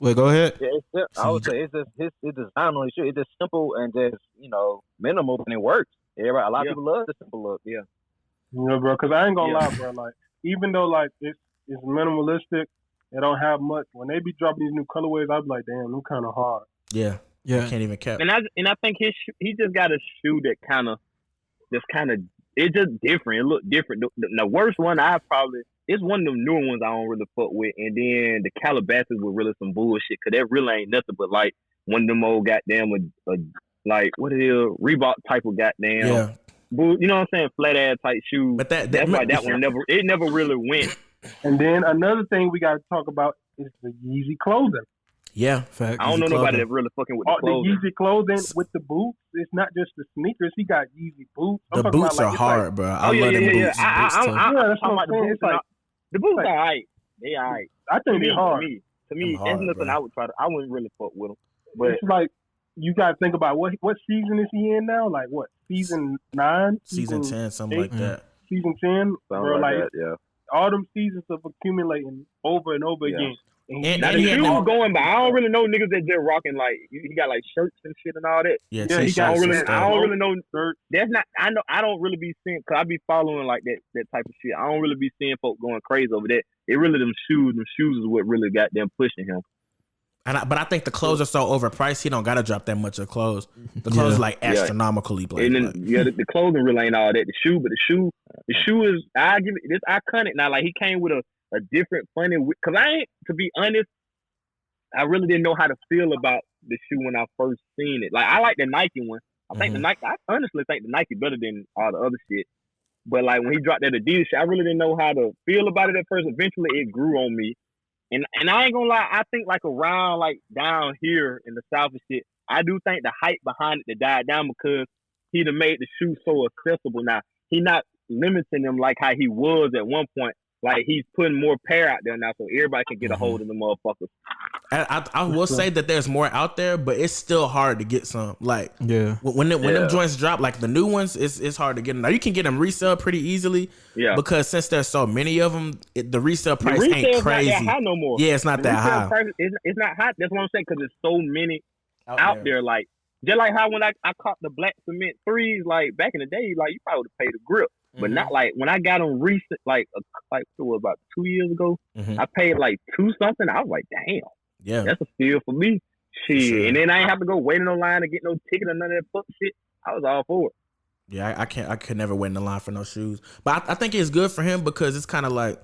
Wait, go ahead. Yeah, I would say it's just his design on his shoe. It's just simple and just minimal, and it works. A lot of people love the simple look. Yeah. You know, bro, because I ain't gonna lie, bro. Like, even though like it's minimalistic, they don't have much. When they be dropping these new colorways, I be like, damn, them kind of hard. Yeah. You can't even cap. And I think he just got a shoe that kind of it's just different. It look different. The worst one it's one of them newer ones I don't really fuck with. And then the Calabasas were really some bullshit because that really ain't nothing but like one of them old goddamn like what it is, Reebok type of goddamn. Yeah. You know what I'm saying? Flat ass type shoe. But that one never really went. And then another thing we got to talk about is the Yeezy clothing. Yeah, fact. I don't know nobody that really fucking with the clothing. The Yeezy clothing with the boots. It's not just the sneakers. He got Yeezy boots. The boots are hard, bro. I love them boots. That's what I'm saying. It's like the boots are alright. They alright. I think they're hard. To me, that's nothing I would try to. I wouldn't really fuck with them. But it's like you got to think about what season is he in now? Like what, season 9? Season 10, something 8? Like that. Season 10, bro. Like that, yeah. All them seasons of accumulating over and over again. And the shoes going, but I don't really know niggas that just rocking like he got like shirts and shit and all that. Yeah, he got I don't really know. That's not. I don't really be seeing because I be following like that type of shit. I don't really be seeing folk going crazy over that. It really them shoes is what really got them pushing him. But I think the clothes are so overpriced. He don't gotta drop that much of clothes. The clothes like astronomically. And then, the clothing really ain't all that. The shoe is. I give it this iconic now. Like he came with a different funny. Because to be honest, I really didn't know how to feel about the shoe when I first seen it. Like I like the Nike one. I think the Nike. I honestly think the Nike better than all the other shit. But like when he dropped that Adidas shit, I really didn't know how to feel about it at first. Eventually, it grew on me. And I ain't gonna lie, I think like around like down here in the South and shit, I do think the hype behind it died down because he'd have made the shoe so accessible now. He not limiting them like how he was at one point. Like he's putting more pair out there now so everybody can get a hold of the motherfuckers. I will say that there's more out there, but it's still hard to get some. Like when them joints drop, like the new ones, it's hard to get them. Now you can get them resale pretty easily. Yeah. Because since there's so many of them, the resale price ain't crazy. Not that high no more. Yeah, it's not that high. Price, it's not high. That's what I'm saying because there's so many out there. Like just like how when I caught the black cement 3s, like back in the day, like you probably would have paid a grip. But not like when I got them recent, like about 2 years ago, I paid like $2 something. I was like, damn, yeah, that's a steal for me. Shit, sure. And then I ain't have to go wait in no line to get no ticket or none of that fuck shit. I was all for it. Yeah, I could never wait in the line for no shoes. But I think it's good for him because it's kind of like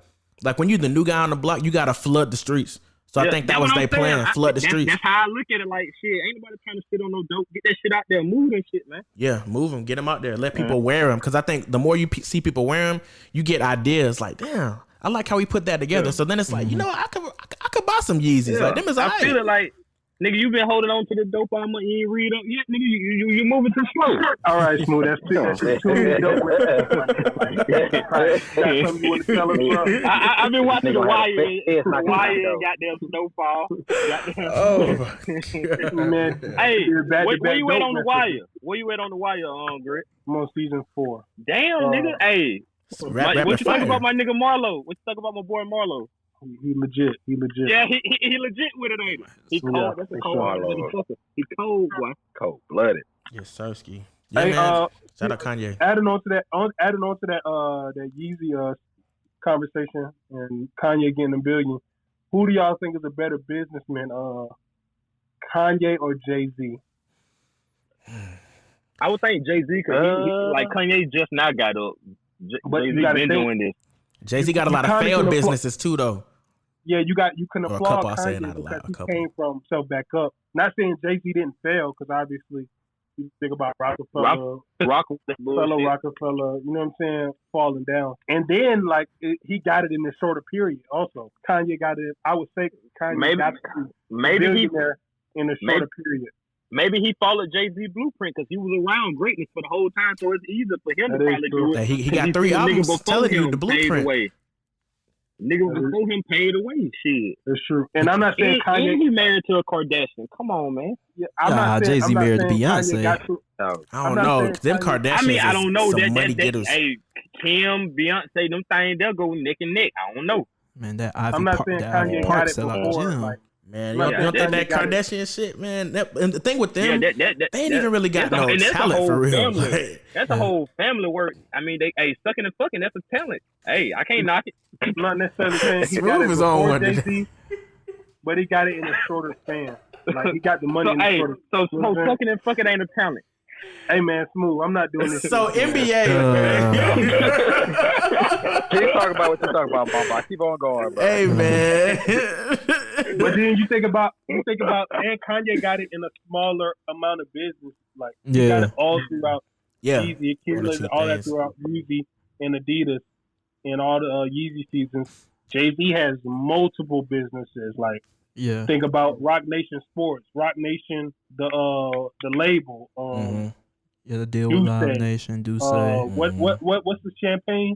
when you the new guy on the block, you gotta flood the streets. So I think that was their plan, flood the streets. That's how I look at it. Like, shit, ain't nobody trying to sit on no dope. Get that shit out there, move that shit, man. Yeah, move them, get them out there, let people wear them. Because I think the more you see people wear them, you get ideas like, damn, I like how we put that together. Yeah. So then it's like, you know, I could buy some Yeezys. Yeah. Like them is I feel it like, nigga, you been holding on to the dope all month. You ain't read up yet, nigga. You moving too slow. All right, Smooth. That's too dope. Something you want to tell us, bro? I've been watching The Wire and goddamn Snowfall. Man. Hey, where you at on The Wire? Where you at on The Wire, Grit? I'm on season 4. Damn, nigga. Hey, what you talking about my nigga Marlo? What you talking about my boy Marlo? He legit. Yeah, he legit with it, ain't he? He cold. That's a cold motherfucker. He cold, boy. Cold blooded. Yes, Sirski. Yeah, hey, man. Shout out Kanye. Adding on to that Yeezy conversation and Kanye getting $1 billion. Who do y'all think is a better businessman, Kanye or Jay-Z? I would think Jay-Z because like Kanye just now got up. Jay-Z been doing this. Jay-Z got a lot of failed businesses too, though. Yeah, you can applaud Kanye because he came from himself back up. Not saying Jay-Z didn't fail because obviously you think about Rockefeller, you know what I'm saying, falling down. And then he got it in a shorter period. Also, Kanye got it. I would say Kanye got it in a shorter period. Maybe he followed Jay-Z blueprint because he was around greatness for the whole time, so it's easier for him to probably do it. He got 3 albums telling you the blueprint. Niggas before him paid away. Shit. That's true. And I'm not saying Kanye. And he married to a Kardashian. Come on, man. Yeah, Jay-Z married to Beyonce. I don't know. Them Kardashians. I mean, I don't know. Hey, Kim, Beyonce, them things, they'll go neck and neck. I don't know. Man, that Ivy Park sell out the gym. Man, you don't think that Kardashian shit, man? And the thing with them, they ain't even really got no talent for real. That's a whole family work. I mean, sucking and fucking, that's a talent. Hey, I can't knock it. I'm not necessarily saying he got it before Jay-Z, but he got it in a shorter span. Like, he got the money in a shorter span. So sucking and fucking ain't a talent. Hey, man, Smooth, I'm not doing this. So NBA. Keep talking about what you're talking about, Bob. Keep on going, bro. Hey, man. But then you think about, and Kanye got it in a smaller amount of business. Like, he got it all throughout. Yeezy, accumulated all that throughout Yeezy and Adidas and all the Yeezy seasons. Jay-Z has multiple businesses. Like, think about Rock Nation Sports, Rock Nation, the label. The deal with Live Nation, do say. What's the champagne?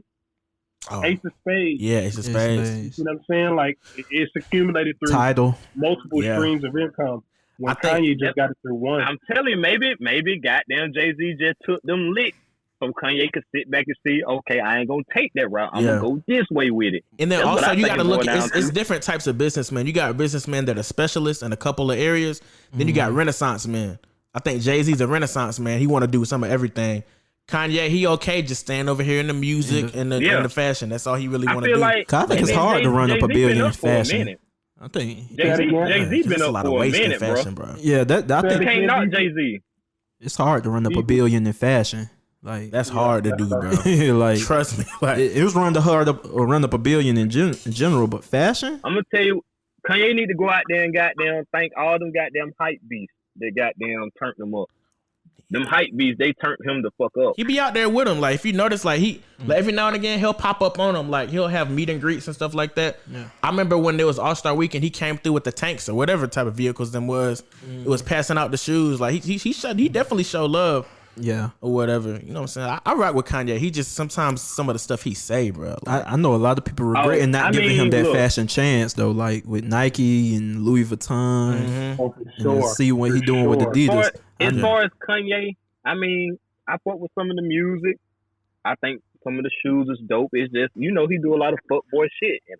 Ace of Spades. Yeah, Ace of Spades. You know what I'm saying? Like, it's accumulated through multiple streams of income. When Kanye just got it through one. I'm telling you, maybe goddamn Jay-Z just took them licks so Kanye could sit back and see, okay, I ain't gonna take that route. I'm gonna go this way with it. And then also you gotta look at it's different types of businessmen. You got businessmen that are specialists in a couple of areas. Then you got Renaissance men. I think Jay-Z's a Renaissance man. He wanna do some of everything. Kanye, he okay just staying over here in the music and the fashion. That's all he really wanna do. I think it's hard to run up a billion in fashion. I think Jay-Z been up for a minute, bro. Yeah, I think you can't knock Jay-Z. It's hard to run up a billion in fashion. Like, that's hard to do, bro. Like, trust me. Like, it was run up a billion in general, but fashion. I'm gonna tell you, Kanye need to go out there and goddamn thank all them goddamn hype beasts that goddamn turned them up. Them hype beasts, they turned him the fuck up. He be out there with him. Like, if you notice, like, like, every now and again, he'll pop up on him. Like, he'll have meet and greets and stuff like that. Yeah. I remember when there was All-Star Weekend, he came through with the tanks or whatever type of vehicles them was. It was passing out the shoes. Like, he definitely showed love. Yeah. Or whatever. You know what I'm saying? I rock with Kanye. He just, sometimes some of the stuff he say, bro. Like, I know a lot of people regretting not giving him that fashion chance, though. Like, with Nike and Louis Vuitton. And see what he doing with Adidas. As far as Kanye, I mean, I fuck with some of the music. I think some of the shoes is dope. It's just, he do a lot of fuckboy shit, and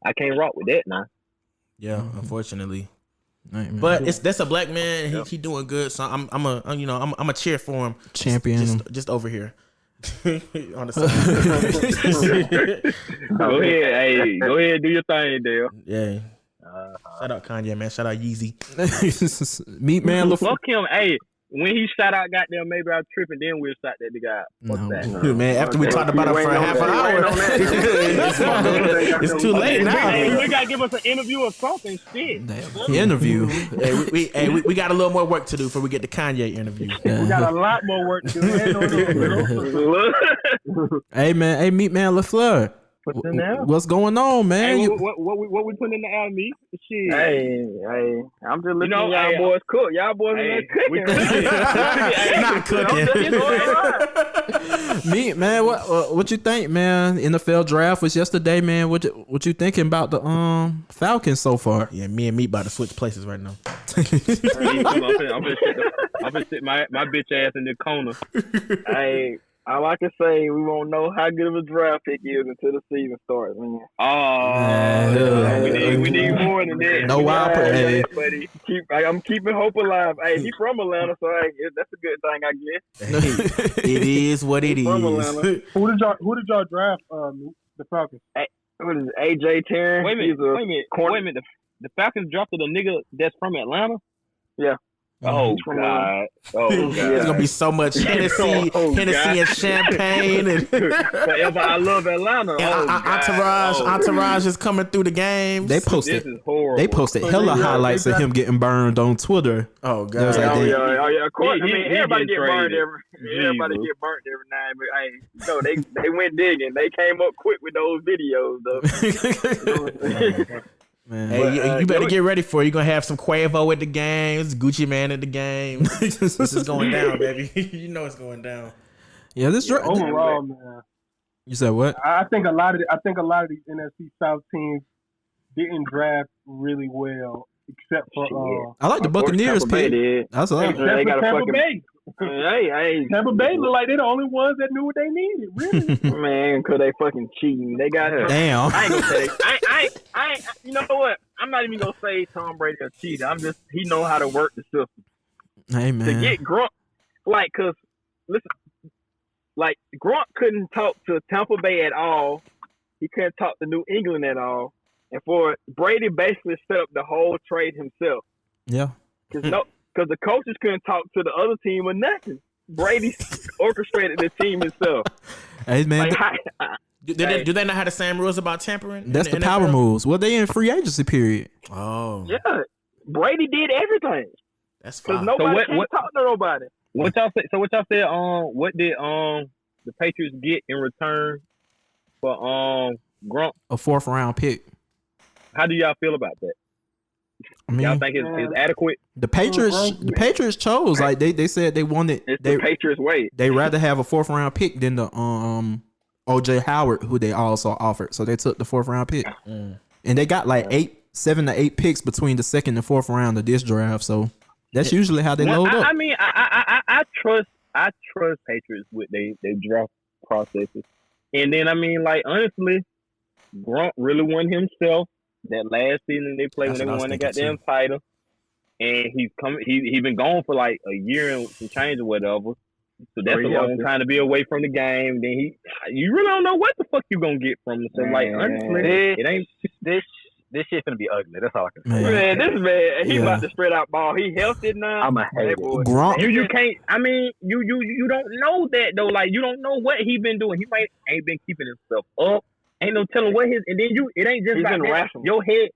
I can't rock with that now. Yeah, unfortunately. But that's a black man. He doing good. So I'm a cheer for him. Champion. Just over here. On the side. Go ahead, do your thing, Dale. Yeah. Shout out Kanye, man. Shout out Yeezy. Meat man. Fuck him. Hey, when he shot out goddamn maybe I'm tripping, then we'll shot that nigga out. Fuck that. Dude, man, after we talked about it for a half an hour, it's too late now. Hey, we gotta give us an interview or something. Shit. Interview. we got a little more work to do before we get the Kanye interview. We got a lot more work to do. Hey man, Meat Man LaFleur. What's going on, man? Hey, what we putting in the air, meat? Shit. Hey, I'm just looking at y'all boys cook. Y'all boys ain't cooking. Not cooking. Meat, man, what you think, man? NFL draft was yesterday, man. What you thinking about the Falcons so far? Yeah, me and Meat about to switch places right now. I'm gonna sit my bitch ass in the corner. Hey. All I can say, we won't know how good of a draft pick is until the season starts, man. We need more than that. No wild play, buddy. I'm keeping hope alive. Hey, he's from Atlanta, so that's a good thing, I guess. It is what it is. Who did y'all draft? The Falcons. Hey, what is it? AJ Terran. Wait a minute. The Falcons drafted a nigga that's from Atlanta. Yeah. Oh God! There's gonna be so much Hennessy and champagne and forever. I love Atlanta. Entourage is coming through the games. They posted hella highlights of him getting burned on Twitter. Oh God! Of course. Everybody get burned every night. But they went digging. They came up quick with those videos though. Man. Hey, you better get ready for it. You're going to have some Quavo at the games, Gucci Man at the games. This is going down, baby. You know it's going down. Yeah, this overall, man. You said what? I think a lot of these NFC South teams didn't draft really well, except for I like the Buccaneers pick. That's all. They got Tampa Bay. Hey, Tampa Bay look like they're the only ones that knew what they needed. Really, man, because they fucking cheating. They got damn. I ain't gonna say. I ain't. You know what? I'm not even gonna say Tom Brady a cheater. He know how to work the system. Hey man, To get Gronk, cause listen, Gronk couldn't talk to Tampa Bay at all. He couldn't talk to New England at all. And for Brady basically set up the whole trade himself. Yeah. Because the coaches couldn't talk to the other team or nothing. Brady orchestrated the team himself. Hey man, do they not have the same rules about tampering? That's the power moves. Well, they in free agency period. Oh. Yeah. Brady did everything. That's fine. Because nobody can't talk to nobody. What y'all say? So what y'all said? What did the Patriots get in return for Gronk? A 4th round pick. How do y'all feel about that? I mean, y'all think it's adequate? The Patriots chose, like they said they wanted. It's the Patriots way. They rather have a 4th round pick than the OJ Howard, who they also offered. So they took the 4th round pick, and they got like 7 to 8 picks between the 2nd and 4th round of this draft. So that's usually how they load up. I mean, I trust Patriots with they draft processes, and then I mean, like honestly, Grunt really won himself that last season they played when they won the goddamn title, and he's been gone for like a year and some change or whatever. So that's a long time to be away from the game. Then you really don't know what the fuck you gonna get from him. So like honestly, it ain't this shit's gonna be ugly. That's all I can say. Man, this man, he about to spread out ball. He healthy now. I'm a hater. Gronk. You can't. I mean, you don't know that though. Like you don't know what he been doing. He ain't been keeping himself up. Ain't no telling what his. And then it ain't just like that. Your head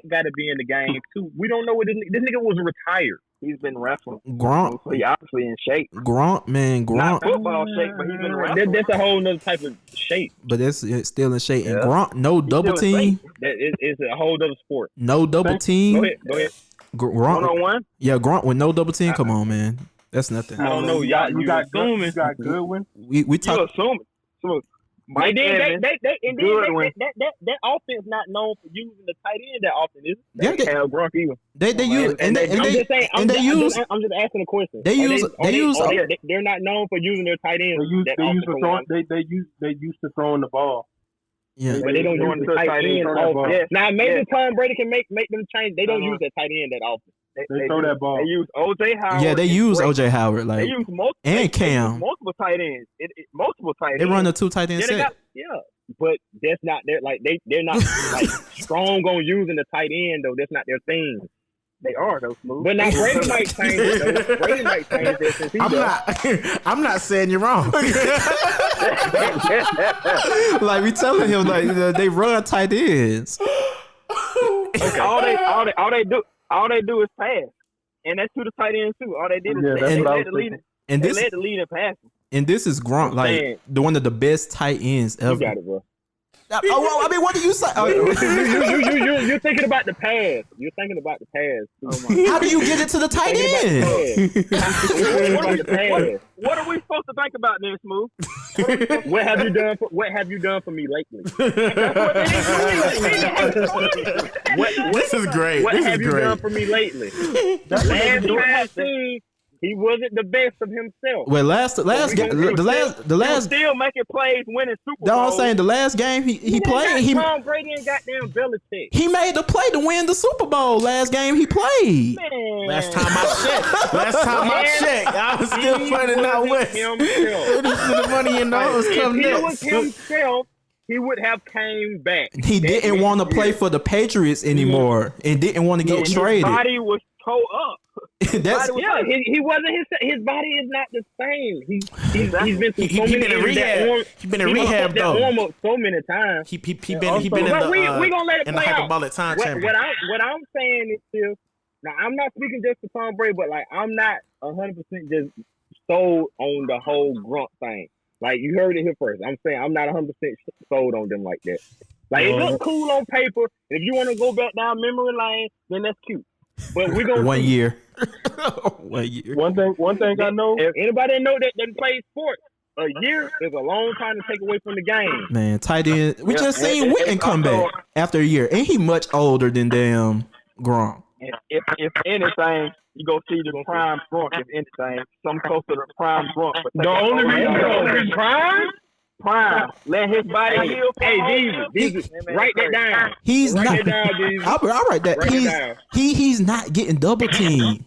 got to be in the game too. We don't know what this nigga was retired. He's been wrestling. Gronk. So he obviously in shape. Gronk. Not football shape, but he's been wrestling. That's a whole nother type of shape. But it's still in shape. And Gronk, no double team. It's a whole other sport. No double team. Go ahead. Gronk. 1-on-1? Yeah, Gronk with no double team. Come on, man. That's nothing. I don't know. Y'all, you got Goodwin. We talk. You assuming. So, And then that offense not known for using the tight end that often, is it? Yeah, they have Gronk either. They use and they use. I'm just asking a question. They use. They're not known for using their tight end. They used to throwing the ball. Yeah, but they don't use the tight end often. Now maybe Tom Brady can make them change. They don't use that tight end that often. They throw that ball. They use OJ Howard. Yeah, they use OJ Howard. Like they use Cam. multiple tight ends. Multiple tight ends. They run a 2 tight end set. But that's not their they're not like strong on using the tight end though. That's not their thing. They are though, Smooth. But now Brady might change it though. Brady might change it since I'm not saying you're wrong. Like we telling him like they run tight ends. Okay. All they do is pass, and that's to the tight end too. All they did is they led the lead. And they led the lead in passing. And this is Gronk, like one of the best tight ends ever. You got it, bro. I mean, what do you say? You're thinking about the pass. You're thinking about the pass. How do you get it to the tight end? What are we supposed to think about then, Smooth? What have you done for me lately? This is great. What This have is you great. done for me lately? Last time I seen, he wasn't the best of himself. Well, the last still making plays, winning Super Bowl. That's what I'm saying. The last game he played, Tom Brady and goddamn Belichick. He made the play to win the Super Bowl. Last game he played. Man. Last time I checked, I was still playing out west. The money in those come next. If he was himself, he would have came back. He didn't want to play for the Patriots anymore and didn't want to get traded. His body was tore up. He wasn't his body is not the same. He's been through so many rehab. He's been in rehab though. He almost so many times. He been in the we gonna let it in the play hyperbolic time chamber. What I'm saying is now I'm not speaking just for Tom Brady, but like I'm not 100% just sold on the whole Grunt thing. Like you heard it here first. I'm saying I'm not 100% sold on them like that. Like it looks cool on paper. If you want to go back down memory lane, then that's cute. But we're gonna 1 year. 1 year. One thing I know. If anybody know that doesn't play sports, a year is a long time to take away from the game. Man, tight end. We just seen Witten come back after a year. Ain't he much older than damn Gronk? If anything, you go see the prime Gronk. If anything, some close to the prime Gronk. The only reason his prime. Prime. Let his body heal. Hey, Jesus, write that down. He's write not. That down, Jesus. I'll write that. He's not getting double teamed.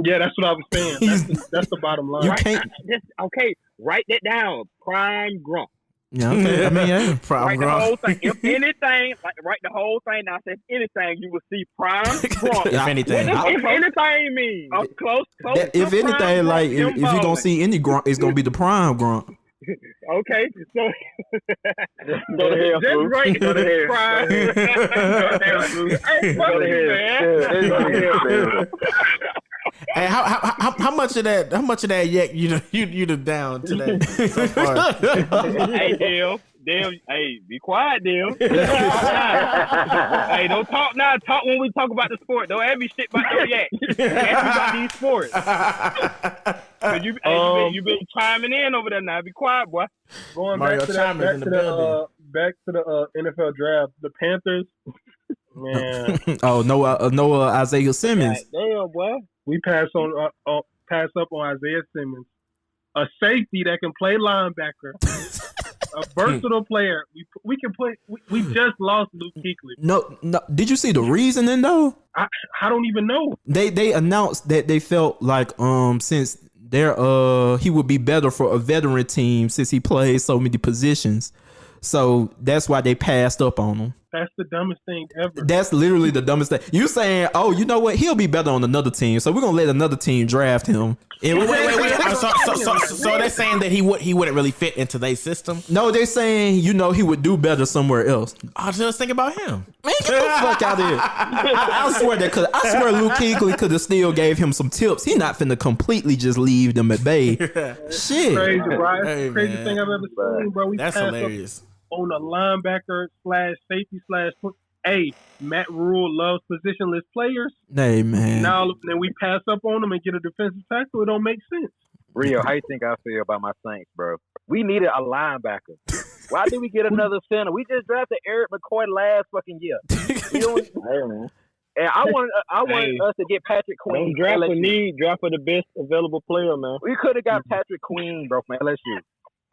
Yeah, that's what I was saying. That's the bottom line. You can't. Okay, write that down. Prime Grump. Yeah, okay. I mean, yeah. Write the whole thing. If anything, write the whole thing. Now, if anything, you will see Prime Grump. If anything. If anything means close. If anything, like if you're gonna see any Grump, it's gonna be the Prime Grump. Okay, so go to hell, just right. Go to hell. Prime. Go to hell. Hey, how much of that? How much of that yak you down today so far? Hey, Dale. Hey, be quiet, Dale. Hey, don't talk now. Talk when we talk about the sport. Don't ask me shit about no yak. Ask me about these sports. You been chiming in over there now. Be quiet, boy. Going Mario back to the NFL draft, the Panthers. Man. Oh, no, Isaiah Simmons. God damn, boy. We pass up on Isaiah Simmons, a safety that can play linebacker, a versatile player. We can play. We just lost Luke Kuechly. No. Did you see the reasoning though? I don't even know. They announced that they felt like since he would be better for a veteran team since he plays so many positions. So that's why they passed up on him. That's the dumbest thing ever. That's literally the dumbest thing. You saying, oh, you know what? He'll be better on another team, so we're gonna let another team draft him. Wait. So they're saying that he wouldn't really fit into their system? No, they're saying he would do better somewhere else. I was just thinking about him. Man, get the fuck out of here! I swear Luke Kuechly could have still gave him some tips. He not finna completely just leave them at bay. Shit, crazy, bro. Hey, crazy thing I've ever seen, bro. That's hilarious. On a linebacker / safety / hey, Matt Rule loves positionless players. Hey, man. Now then we pass up on them and get a defensive tackle. It don't make sense. Rio, how you think I feel about my Saints, bro? We needed a linebacker. Why did we get another center? We just drafted Eric McCoy last fucking year. And I wanted us to get Patrick Queen. Don't draft for need. Draft for the best available player, man. We could have got Patrick Queen, bro, from LSU.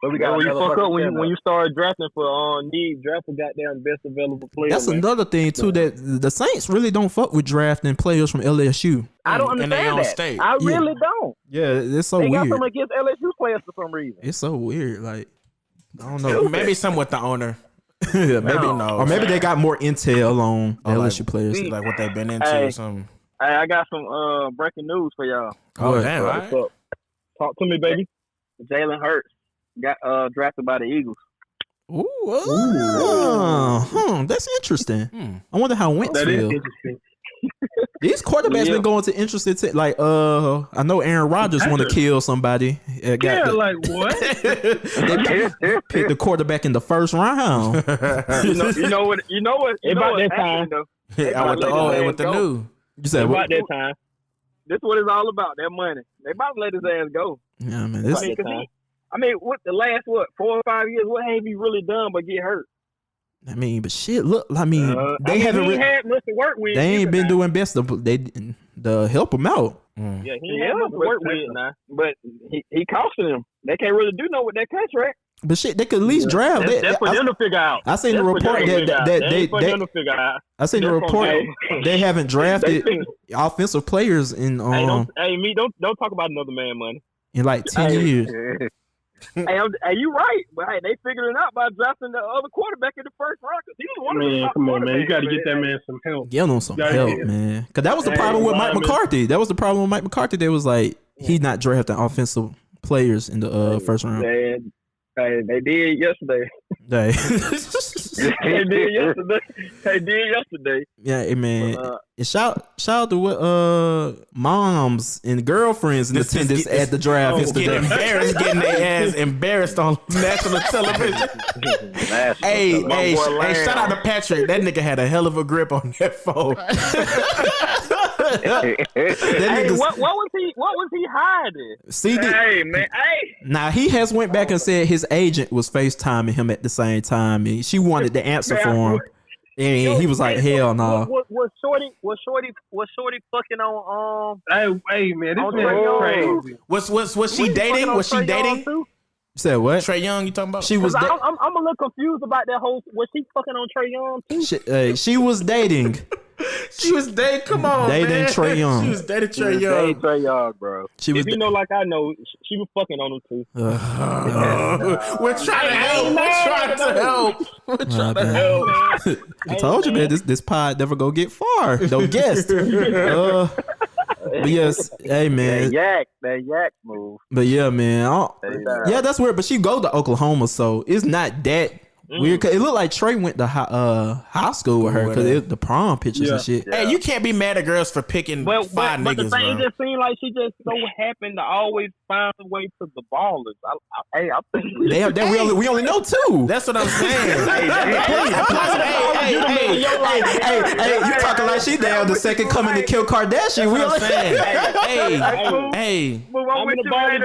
But we got when you fuck up when you start drafting for need, draft for goddamn best available player. That's another thing too, that the Saints really don't fuck with drafting players from LSU. I don't understand that. State. I really don't. Yeah, it's so weird. They got some against LSU players for some reason. It's so weird. Like, I don't know. Maybe some with the owner. Yeah, maybe no. Or maybe they got more intel on LSU players, like what they've been into or something. Hey, I got some breaking news for y'all. Oh, damn! Right. What's up? Talk to me, baby. Jalen Hurts got drafted by the Eagles. Ooh, that's interesting. I wonder how Wentz That is feels. interesting. These quarterbacks been going to interesting like I know Aaron Rodgers want to kill somebody. Like what? They picked the quarterback in the first round. You know what? About that time. With the new. You said about that time. This is what it's all about. That money. They about to let his ass go. Yeah, man. What the last 4 or 5 years? What have he really done but get hurt? I mean, but shit. Look, they haven't. He had much to work with. They ain't been doing best to help him out. Yeah, he had much to work with now. But he costing them. They can't really do no with that contract. But shit, they could at least draft. That's for them to figure out. I seen the report I seen the report they haven't drafted offensive players in don't talk about another man money in like 10 years. Hey, you right, but hey, they figured it out by drafting the other quarterback in the first round. He was one of the top come on, man, you got to get that man some help. Get him some help, man. Because that was the problem with Mike McCarthy. That was the problem with Mike McCarthy. They was like he's not drafting offensive players in the first round. They did yesterday. They did yesterday. Yeah, man. And shout out to what moms and girlfriends in attendance at the draft yesterday. Getting their ass embarrassed on national television. Hey, shout out to Patrick. That nigga had a hell of a grip on that phone. What was he hiding? Hey, man. Hey. Now he has went back and said his agent was FaceTiming him at the same time, and she wanted the answer for him. And he was like, "Hell no." Was Shorty fucking on? Hey man, this man crazy. Was she dating? Was she dating? said what? Trae Young, you talking about? She was. I'm a little confused about that whole. Was she fucking on Trae Young too? She was dating. She was dating. Come on, dating man. Trae Young. She was dating Trae Young. Trae Young, bro. She was. If you know, like I know, she was fucking on him too. We're trying to help. We're trying to help. I told you, man. This pod never go get far. No guest. But yes, hey man, that yak move. But yeah, man, yeah, that's weird. But she go to Oklahoma, so it's not that weird. Cause it looked like Trey went to high school with her because the prom pictures and shit. Hey, you can't be mad at girls for picking five niggas, but the thing bro. just seemed like she just so happened to always find a way to the ballers. I think we only know two. That's what I'm saying. Hey, you talking like she down the second coming to kill Kardashian? We only saying. Hey. How many ballers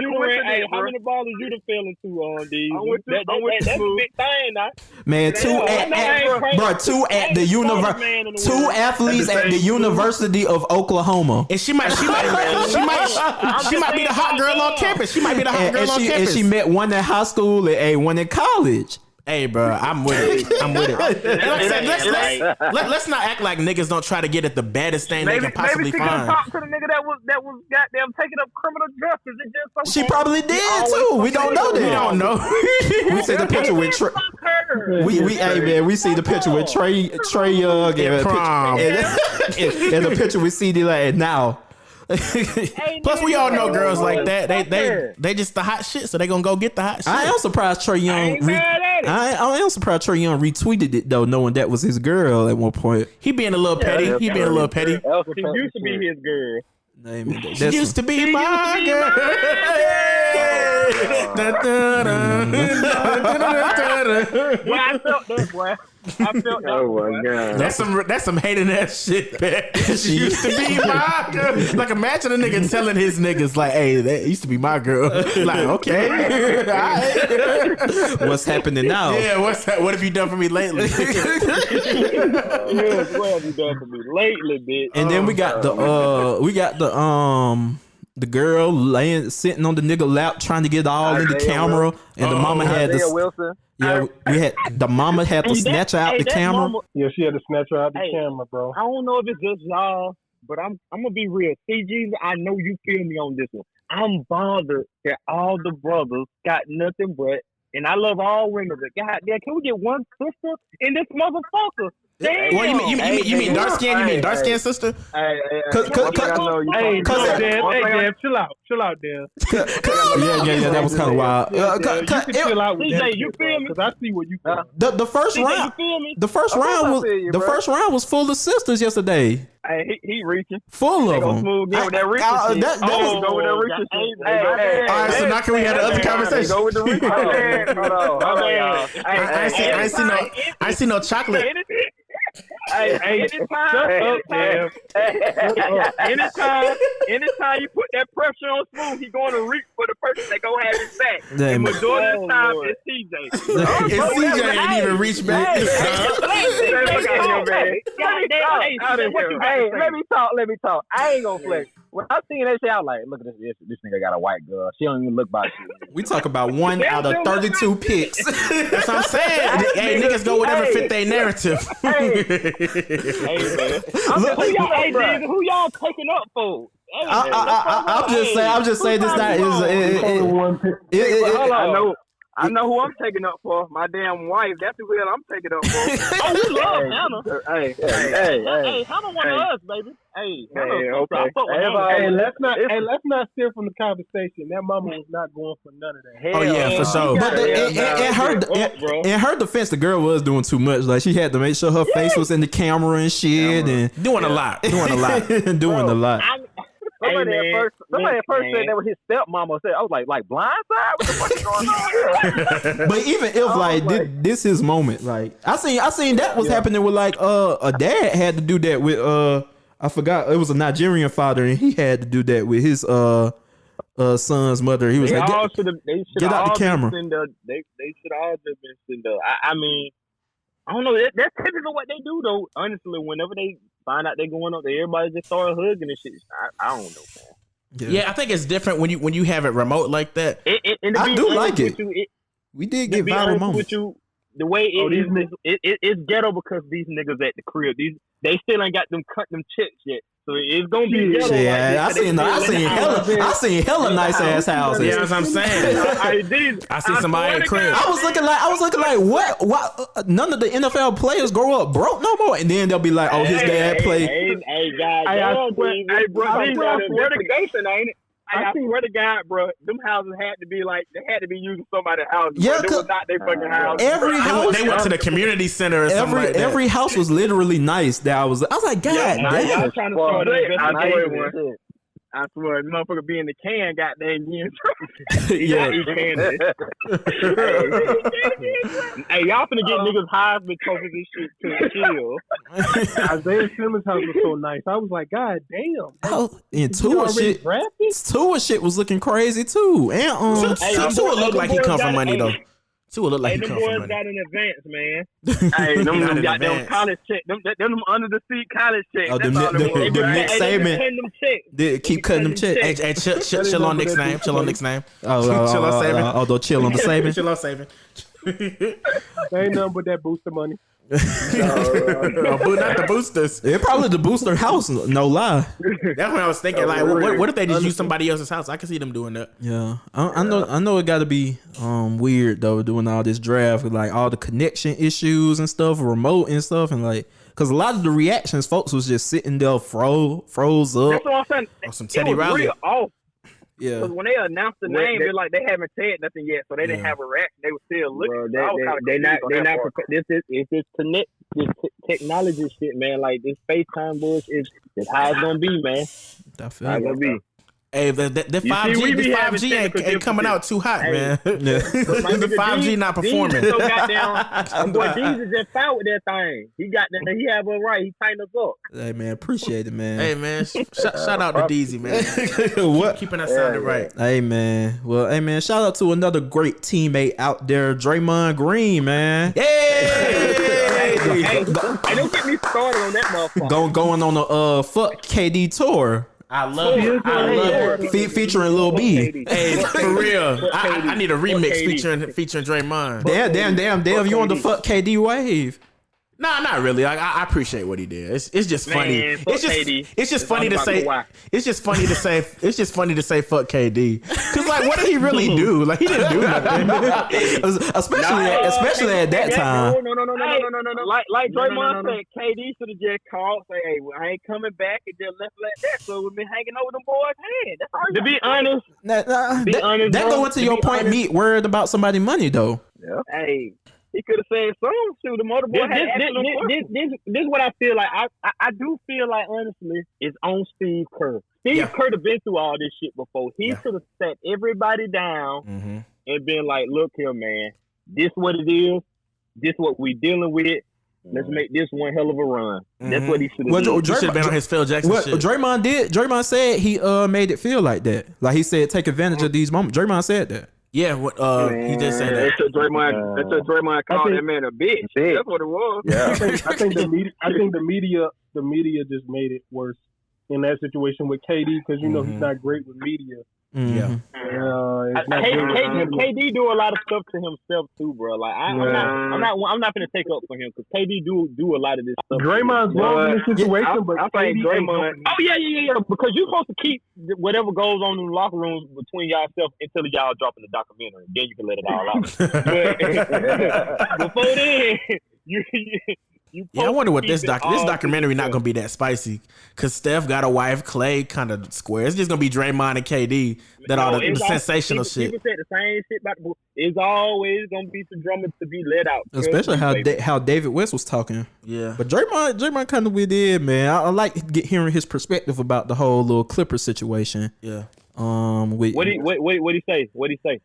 you done fell into on these? That's a big thing, now. Man, two at the two athletes at the University of Oklahoma. And she might be the hot girl on campus. She might be the hot girl on campus. And she met one in high school and one in college. Hey, bro, I'm with it. Let's not act like niggas don't try to get at the baddest thing they can possibly maybe she find. Talk to the nigga that was goddamn taking up criminal justice. It just she probably did too. We don't know that. We don't know. We see the picture with Trey. We see the picture with Trae Young and the picture with CD like now. Plus, we all know girls like that. They just the hot shit, so they gonna go get the hot shit. I am surprised Trae Young. I am surprised Trae Young retweeted it though, knowing that was his girl at one point. He being a little petty. She used to be his girl. She used to be my girl. Well, I felt that, boy. Oh my god, that's some hating ass shit, man. She used to be my girl. Like, imagine a nigga telling his niggas like, "Hey, that used to be my girl." Like, okay, what's happening now? Yeah, what have you done for me lately? What have you done for me lately, bitch? And then we got the girl sitting on the nigga lap trying to get all in the camera, and the mama had this. Wilson. Yeah, the mama had to snatch her out the camera. Yeah, she had to snatch her out the camera, bro. I don't know if it's just y'all, but I'm gonna be real. CG, I know you feel me on this one. I'm bothered that all the brothers got nothing but, and I love all women, but goddamn, can we get one sister in this motherfucker? Damn. Well, you mean dark skin? You mean dark skin sister? Hey, chill out, Dan. Yeah, that was kind of wild. Chill out with CJ, you feel me? Because I see what you feel. The first round, the first round was full of sisters yesterday. Hey, he reaching. Full of them. Smooth with that reaching shit. Go with that reaching shit. All right, so now can we have the other conversation? Go with the reaching. Hold on. I ain't see no chocolate. Anytime you put that pressure on Smooth, he going to reach for the person that gonna have his back. The majority of the time, it's CJ. And CJ ain't even reach back. Let me talk. I ain't gonna flex. When I seen that shit, I was like, look at this nigga got a white girl. She don't even look like shit. We talk about 1 out of 32 picks. That's what I'm saying. Hey, niggas go whatever fit their narrative. Hey, man. Who y'all taking up for? I'm just saying this not is. I know who I'm taking up for. My damn wife. That's who I'm taking up for. Oh, we love Hannah. Hey, Hannah one of us, baby. Hey, let's not steer from the conversation. That mama was not going for none of that. Oh yeah, for sure. But in her defense, the girl was doing too much. Like, she had to make sure her face was in the camera and shit, and doing a lot. Somebody at first said that was his stepmama. I was like blindside. What the fuck is going on here? But even if this his moment, like I seen that was happening with like a dad had to do that with I forgot, it was a Nigerian father, and he had to do that with his son's mother. He was like, get out the camera. They should all just been sent up. I mean, I don't know. That's typically what they do, though. Honestly, whenever they find out they're going up there, everybody just start hugging and shit. I don't know, man. Yeah, I think it's different when you have it remote like that. I do like it. We did get viral moments. The way it's ghetto because these niggas at the crib, they still ain't got them checks yet. So it's gonna be ghetto. Yeah, I seen hella nice ass houses. Yeah, that's what I'm saying. I see somebody at the crib. I was looking like what? None of the NFL players grow up broke no more, and then they'll be like, oh, his dad played. Hey, guys, bro, investigation, ain't it? I swear to God, bro, them houses had to be using somebody's house. Yeah, it was not their fucking house. Every house, they went to the community center or something like that. Every house was literally nice. That I was like, God damn. I'm trying to start an I swear, motherfucker be in the can, goddamn. Yeah. Hey, y'all finna get niggas Heisman trophies and shit to chill. Isaiah Simmons' house was so nice. I was like, God damn. And Tua shit was looking crazy too. And Tua looked like he come from money though. Tua look like he come from money. Them boys got an advance, man. Hey, them got them college checks. Them under the seat college checks. Oh, them Nick Saban. They keep cutting them checks. Hey, chill on Nick's name. Chill on Nick's name. Chill on Saban. Although chill on the Saban. Chill on Saban. They ain't nothing but that booster money. Not the boosters. It probably the booster house. No lie. That's what I was thinking. Like, what if they just use somebody else's house? I can see them doing that. Yeah, I know. It got to be weird though, doing all this draft with like all the connection issues and stuff, remote and stuff, and like because a lot of the reactions, folks was just sitting there froze up. That's what I'm saying. On some Teddy Riley. Yeah, because when they announced the name, they're like they haven't said nothing yet, so they didn't have a reaction. They were still looking. They're not prepared. This technology shit, man. Like this FaceTime bullshit is how it's gonna be, man. That's how it's gonna be. Hey, the 5G ain't coming out too hot, man. The 5G not performing. So goddamn, boy, Jesus just found with that thing. He got that. He have it right. He tightened us up. Hey man, appreciate it, man. Hey man, shout out to Deezy, man. Keeping us sounding right. Hey man, shout out to another great teammate out there, Draymond Green, man. Hey, don't get me started on that motherfucker. Going on a fuck KD tour. I love it. Featuring Lil B. Hey, for real. I need a remix featuring Draymond. Damn, you on the fuck KD wave. Nah, not really. I appreciate what he did. It's just funny. Man, it's just funny to say. It's just funny to say. It's just funny to say fuck KD. Cause like, what did he really do? Like, he didn't do nothing. especially at that time. No. Like Draymond said, KD should have just called, say, "Hey, I ain't coming back," and just left like that. So we've been hanging over them boys' head. That's all. To be honest, that go into your point. Me worried about somebody's money though. Yeah. Hey. He could have said something to the motor boy. This is what I feel like. I do feel like, honestly, it's on Steve Kerr. Steve Kerr have been through all this shit before. He should have sat everybody down and been like, look here, man. This what it is. This what we dealing with. Let's make this one hell of a run. That's what he should have done. He should have been on his Phil Jackson shit. Draymond did. Draymond said he made it feel like that. Like he said, take advantage of these moments. Draymond said that. Yeah, he did say that. That's what Draymond called that man a bitch. That's what it was. Yeah. I think the media just made it worse in that situation with KD because you know he's not great with media. Yeah. KD do a lot of stuff to himself too, bro. Like I'm not gonna take up for him because KD do a lot of this stuff. Draymond's wrong in this situation, but I think Draymond. Oh yeah. Because you're supposed to keep whatever goes on in the locker rooms between y'allself until y'all dropping the documentary. Then you can let it all out. But before then, I wonder what this documentary not gonna be that spicy because Steph got a wife, Clay kind of square. It's just gonna be Draymond and KD the sensational shit. People said the same shit about the. It's always gonna be some drama to be let out, especially how David West was talking. Yeah, but Draymond kind of did, man. I like hearing his perspective about the whole little Clipper situation. Yeah. What he say?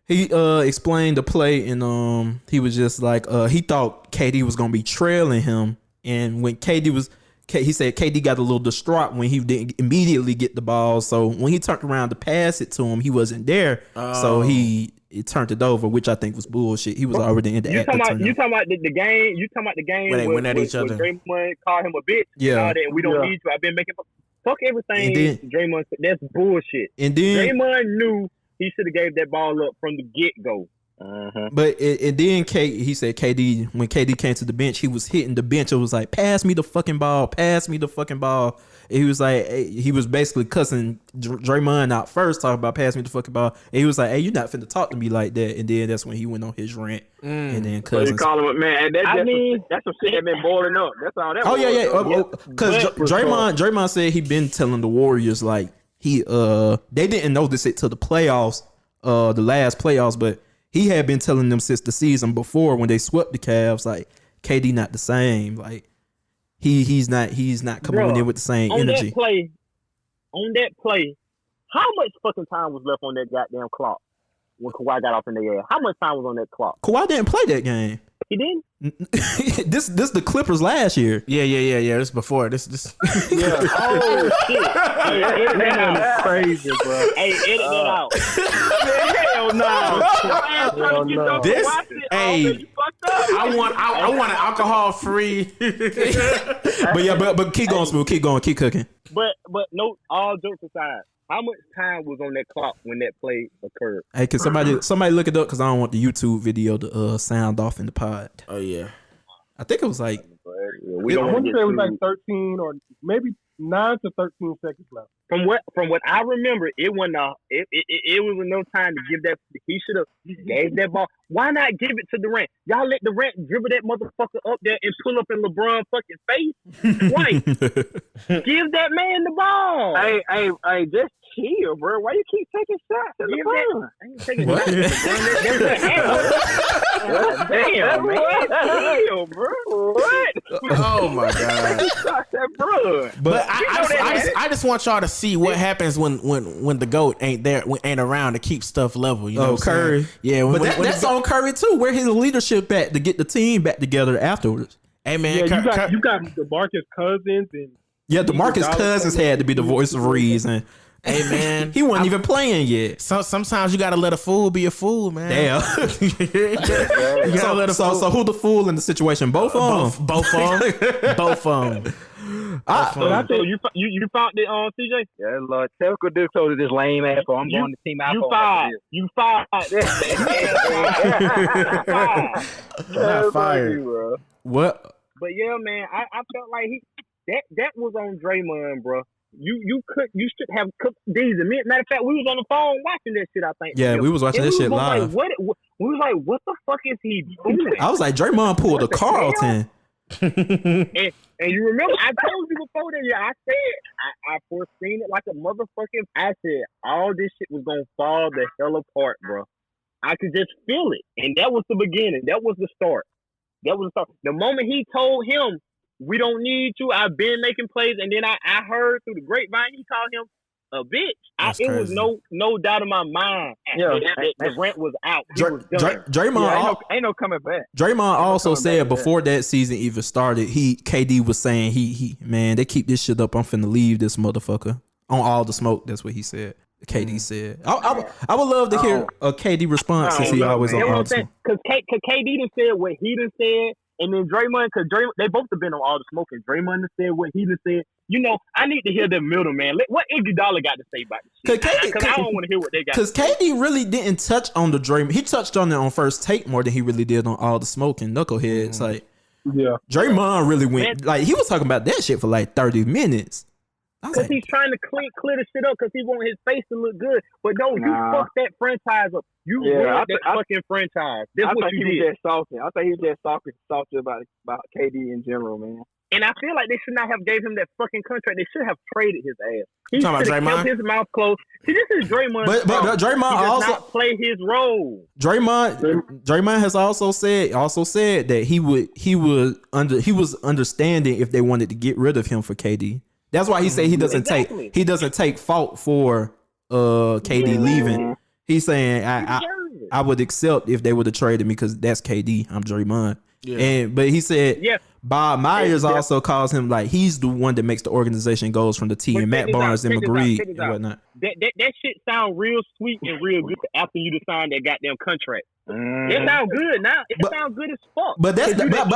He explained the play and he was just like he thought KD was gonna be trailing him, and when he said KD got a little distraught when he didn't immediately get the ball. So when he turned around to pass it to him, he wasn't there. So he turned it over, which I think was bullshit. He was already in the act. You talking about the game? You talking about the game when they went at each other? Draymond called him a bitch. Yeah. And we don't need you. I've been making. Fuck everything. Draymond said, that's bullshit. And then Draymond knew he should have gave that ball up from the get go. But then he said KD, when KD came to the bench, he was hitting the bench. It was like, pass me the fucking ball, pass me the fucking ball. And he was like, he was basically cussing Draymond out first, talking about pass me the fucking ball. And he was like, hey, you're not finna talk to me like that. And then that's when he went on his rant. And then Cousins. So you call him, man, that's some shit that been boiling up. That's all that was. Yeah. Because Draymond said he been telling the Warriors, like, they didn't notice it till the playoffs, the last playoffs, but he had been telling them since the season before when they swept the Cavs, like, KD not the same. Like, he's not coming in with the same energy. On that play, how much fucking time was left on that goddamn clock when Kawhi got off in the air? How much time was on that clock? Kawhi didn't play that game. He didn't? This the Clippers last year. Yeah. This before this. Yeah. Oh shit. Hey, edit that out. Crazy, bro. Hey, edit that out. Hell no. This. Hey, I want an alcohol free. but keep going, Smooth. Keep going. Keep cooking. But no. All jokes aside, how much time was on that clock when that play occurred? Hey, can somebody look it up? Because I don't want the YouTube video to sound off in the pod. Oh yeah. I think it was like. I want to say it was like 13 or maybe 9 to 13 seconds left. From what I remember, it was no time to give that. He should have gave that ball. Why not give it to Durant? Y'all let Durant dribble that motherfucker up there and pull up in LeBron's fucking face. Right? Give that man the ball. Hey, just chill, bro. Why you keep taking shots at LeBron? I ain't taking shots. Damn, man. Chill, bro. What? Oh my god. But I just want y'all to see what happens when the GOAT ain't around to keep stuff level. You know, Curry. Yeah, but that's on Curry too. Where his leadership at to get the team back together afterwards. Hey man, you got DeMarcus Cousins and DeMarcus Cousins had to be the voice of reason. Hey man, he wasn't even playing yet. So sometimes you gotta let a fool be a fool, man. Damn. So who the fool in the situation? Both of them. Both of them. So you found it on CJ? Yeah, Lord, typical dude told this lame ass. I'm going to team out. You fired. Not fired. Bro. What? But yeah, man, I felt like that was on Draymond, bro. You should have cooked these. Matter of fact, we was on the phone watching that shit. I think. Yeah, we was watching this shit live. We was like, what the fuck is he doing? I was like, Draymond pulled a Carlton. And you remember, I told you before that, I said, I foreseen it like a motherfucking. I said, all this shit was gonna fall the hell apart, bro. I could just feel it, and that was the beginning. That was the start. The moment he told him, we don't need you, I've been making plays, and then I heard through the grapevine he called him a bitch. It was no doubt in my mind. Yeah, the rent was out. He was done. Draymond ain't no coming back. Draymond also said before that season even started, KD was saying he man, they keep this shit up, I'm finna leave this motherfucker on All the Smoke. That's what he said. KD said. I would love to hear a KD response since he always on All the Smoke. Because KD done said what he done said. And then Draymond, because they both have been on All the Smoke, and Draymond said what he just said. You know, I need to hear the middleman. What Iguodala got to say about this shit? Because I don't want to hear what they got. Because KD really didn't touch on the Draymond. He touched on it on First Take more than he really did on All the Smoke and Knuckleheads. Like, Draymond really went, like, he was talking about that shit for like 30 minutes. Because he's trying to clear the shit up because he want his face to look good. But no, you fucked that franchise up. You ruined that fucking franchise. That's what you did. I think he was just salty about KD in general, man. And I feel like they should not have gave him that fucking contract. They should have traded his ass. He should have kept his mouth closed. See, this is Draymond. But Draymond he does also not play his role. Draymond has also said that he was understanding if they wanted to get rid of him for KD. That's why he said he doesn't take fault for KD leaving. He's saying I would accept if they would have traded me because that's KD. I'm Draymond. Yeah. But he said Bob Myers also calls him like he's the one that makes the organization goes from the T, and Matt Barnes and McGree and whatnot. That shit sound real sweet and real good after you sign that goddamn contract. It sound good now. It sound good as fuck. But that's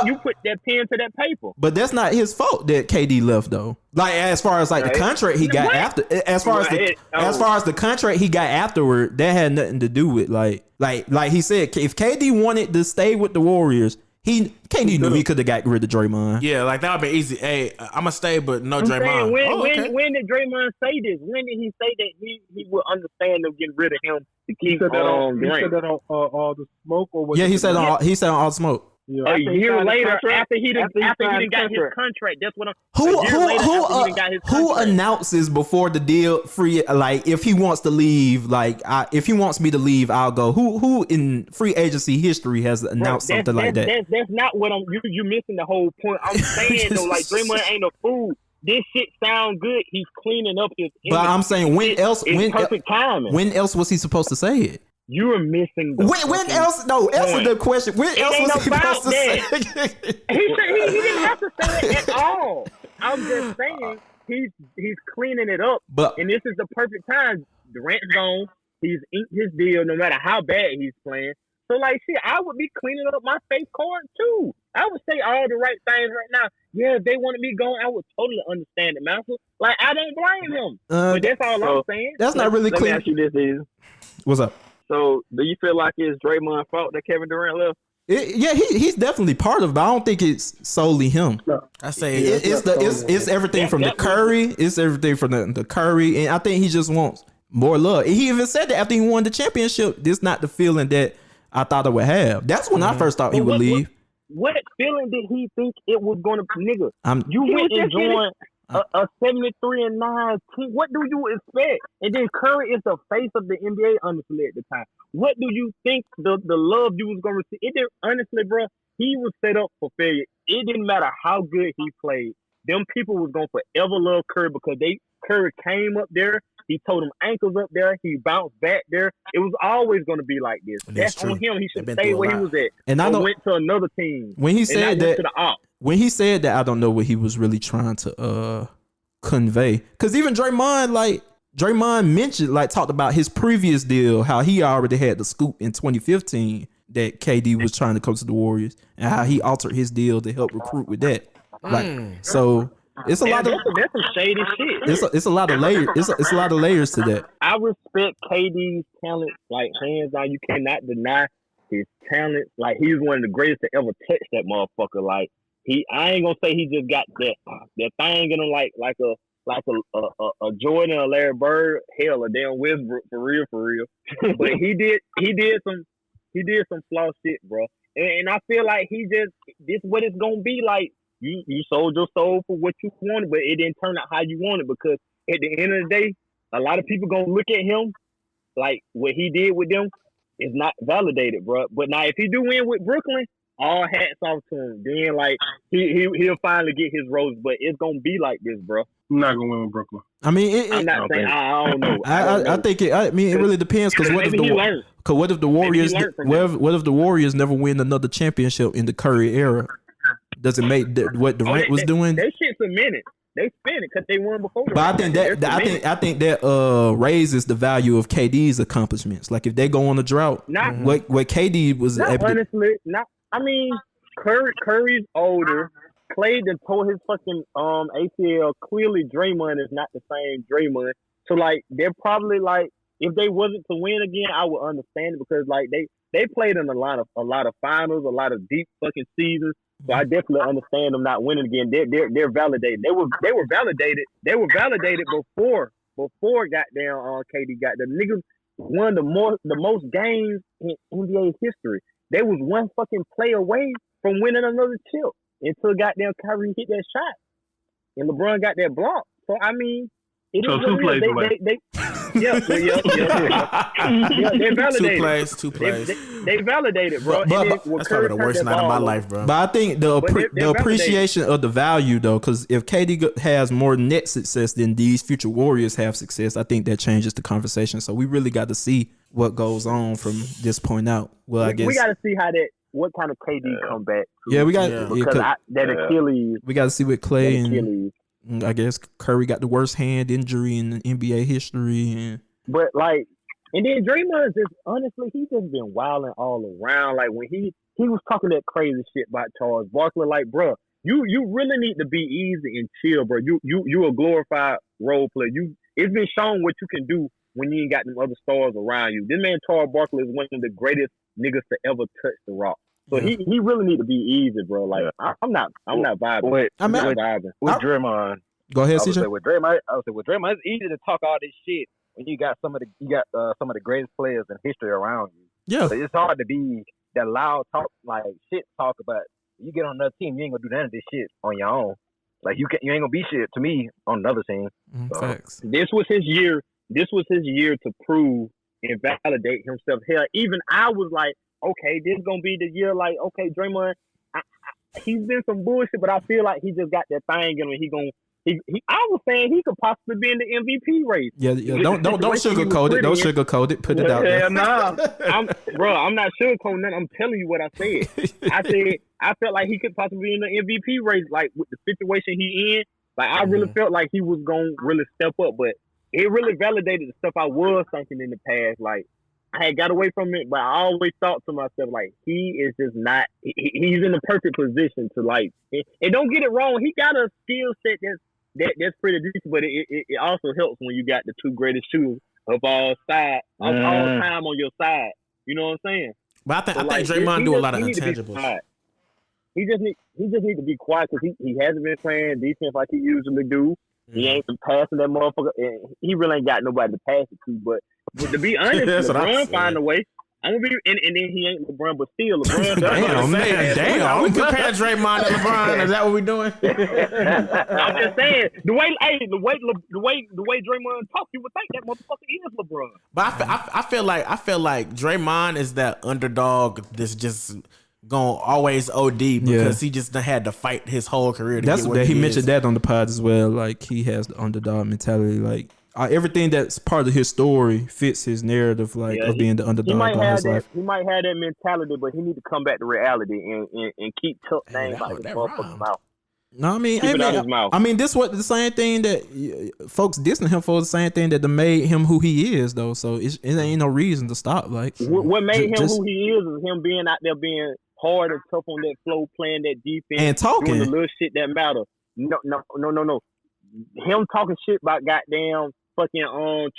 you put that pen to that paper. But that's not his fault that KD left though. Like as far as like the contract he got after, as far as the contract he got afterward, that had nothing to do with like he said, if KD wanted to stay with the Warriors, KD knew he could have got rid of Draymond. Yeah, like that would be easy. Hey, I'm gonna stay, but no Draymond. When did Draymond say this? When did he say that he would understand them getting rid of him to keep Durant? He said that on All the Smoke, or what? Yeah, he said on All the Smoke. Yeah. A year later, after he didn't got his contract, that's what I'm. Who announces before the deal free? Like if he wants to leave, like if he wants me to leave, I'll go. Who in free agency history has announced something like that? That's not what I'm. You missing the whole point. I'm saying though, like Draymond ain't a fool. This shit sound good. He's cleaning up his. But I'm saying when else? Perfect timing. When else was he supposed to say it? You are missing. When else? No, answer the question. When else was he supposed to say it? He didn't have to say it at all. I'm just saying he's cleaning it up. And this is the perfect time. Durant's gone. He's inked his deal no matter how bad he's playing. So like shit, I would be cleaning up my face card too. I would say all the right things right now. Yeah, if they wanted me gone, I would totally understand it, Master. Like I don't blame him. But that's all I'm saying. That's not really clean. Let me ask you this, What's up? So, do you feel like it's Draymond's fault that Kevin Durant left? He's definitely part of it, but I don't think it's solely him. I say it's everything from the Curry. It's everything from the Curry, and I think he just wants more love. He even said that after he won the championship, this not the feeling that I thought I would have. That's when I first thought he would leave. What feeling did he think it was going to, nigga? You went and joined a 73-9 team. What do you expect? And then Curry is the face of the NBA, honestly, at the time. What do you think the love you was going to receive? It didn't, honestly, bro, he was set up for failure. It didn't matter how good he played. Them people was going to forever love Curry because Curry came up there. He told them ankles up there. He bounced back there. It was always going to be like this. That's on him. He should stay where he was at. And I know, went to another team. When he said that, I don't know what he was really trying to convey. Because even Draymond mentioned, talked about his previous deal, how he already had the scoop in 2015 that KD was trying to come to the Warriors, and how he altered his deal to help recruit with that. So. It's a lot of that's some shady shit. It's a lot of layers. It's a lot of layers to that. I respect KD's talent, like hands down. You cannot deny his talent. Like he's one of the greatest to ever touch that motherfucker. Like I ain't gonna say he just got that thing in him like a Jordan or Larry Bird, hell a damn Westbrook for real. But he did some flaw shit, bro. And I feel like this is what it's gonna be like. You sold your soul for what you wanted, but it didn't turn out how you wanted because at the end of the day, a lot of people gonna look at him like what he did with them is not validated, bro. But now if he do win with Brooklyn, all hats off to him. Then he'll finally get his rose, but it's gonna be like this, bro. I'm not gonna win with Brooklyn. I mean, I'm not saying I don't know. I think it. I mean, it really depends because what if the Warriors never win another championship in the Curry era? Does it make what Durant was doing? They shit cemented. They spent it because they won before. But I think that raises the value of KD's accomplishments. Like if they go on a drought, what KD was honestly not. I mean, Curry's older. Clay that tore his fucking ACL. Clearly, Draymond is not the same Draymond. So they're probably if they wasn't to win again, I would understand it because they played in a lot of finals, a lot of deep fucking seasons. So I definitely understand them not winning again. They're validated. They were validated. They were validated before goddamn KD got the niggas won the most games in NBA history. They was one fucking play away from winning another chip until goddamn Kyrie hit that shot and LeBron got that block. So I mean, it is two plays away. Yeah, they validated. Two plays. They validated, bro. That's probably the worst night of my life, bro. But I think the appreciation of the value, though, because if KD has more net success than these future Warriors have success, I think that changes the conversation. So we really got to see what goes on from this point out. Well, I guess we got to see how that. what kind of KD comeback? Yeah, we got that Achilles. We got to see what Clay and I guess Curry got the worst hand injury in NBA history. But like, and then Draymond just honestly, he just been wilding all around. Like when he was talking that crazy shit about Charles Barkley, like, bro, you really need to be easy and chill, bro. You a glorified role player. It's been shown what you can do when you ain't got them other stars around you. This man Charles Barkley is one of the greatest niggas to ever touch the rock. So he really need to be easy, bro. Like I'm not vibing. I'm not vibing with Draymond. Go ahead, CJ. With Draymond, it's easy to talk all this shit when you got some of the greatest players in history around you. Yeah, but it's hard to be that loud talk, like shit talk about. You get on another team, you ain't gonna do none of this shit on your own. Like you ain't gonna be shit to me on another team. Facts. This was his year. This was his year to prove and validate himself. Hell, even I was like, okay, this is gonna be the year. Like, okay, Draymond, he's been some bullshit, but I feel like he just got that thing in him. I was saying he could possibly be in the MVP race. Yeah. Don't sugarcoat it. Don't sugarcoat it. Put it out there. Nah, I'm not sugarcoating nothing. I'm telling you what I said. I felt like he could possibly be in the MVP race, like with the situation he in. Like I really felt like he was gonna really step up, but it really validated the stuff I was thinking in the past. Like I had got away from it, but I always thought to myself, like he is just not. He's in the perfect position to like. And don't get it wrong, he got a skill set that's pretty decent, but it also helps when you got the two greatest shooters of all time on your side. You know what I'm saying? But I think Draymond do a lot of intangibles. He just need to be quiet because he hasn't been playing defense like he usually do. He ain't been passing that motherfucker. And he really ain't got nobody to pass it to. But to be honest, LeBron find a way. I'm gonna be, and then he ain't LeBron, but still LeBron. Damn. We compare Draymond to LeBron. Is that what we doing? I'm just saying the way Draymond talk, you would think that motherfucker is LeBron. But I feel like Draymond is that underdog that's just gonna always OD because he just had to fight his whole career. He mentioned that on the pod as well. Like he has the underdog mentality. Like everything that's part of his story fits his narrative, like of being the underdog. He might have that mentality, but he need to come back to reality and keep names out of his motherfucking mouth. No, I mean, this what the same thing that folks dissing him for, the same thing that made him who he is, though. So it ain't no reason to stop. Like what made him who he is him being out there being hard and tough on that flow, playing that defense, and talking doing the little shit that matter. No. Him talking shit about goddamn fucking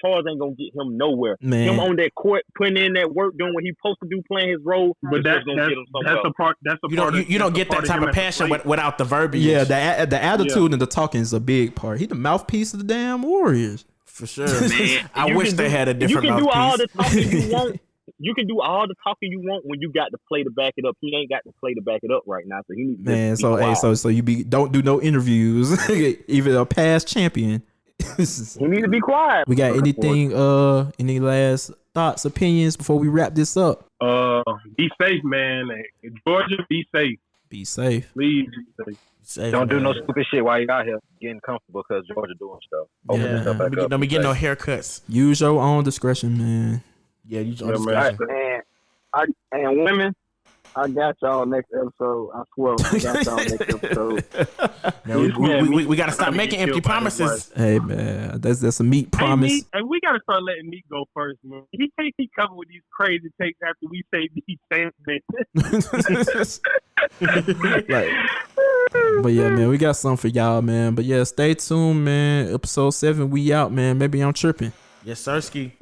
Charles ain't gonna get him nowhere. Man. Him on that court, putting in that work, doing what he's supposed to do, playing his role. But that's a part. You don't get that type of passion without the verbiage. Yeah, the attitude and the talking is a big part. He the mouthpiece of the damn Warriors for sure. Man, I wish they had a different mouthpiece. You can do all the talking you want. You can do all the talking you want when you got to play to back it up. He ain't got to play to back it up right now, so he needs to so you don't do no interviews, even a past champion. He need to be quiet. We got anything? Any last thoughts, opinions before we wrap this up? Be safe, man. Georgia, be safe. Be safe. Please be safe. Don't do no stupid shit while you out here getting comfortable because Georgia doing stuff. Don't be getting no haircuts. Use your own discretion, man. Yeah, use your own discretion. And women, I got y'all next episode. I swear, I got y'all next episode. We got to stop making empty promises. Hey, man, that's a meat promise. And we got to start letting Meat go first, man. He can't keep coming with these crazy takes after we say these same things. But yeah, man, we got something for y'all, man. But yeah, stay tuned, man. Episode 7, we out, man. Maybe I'm tripping. Yes, Sirski.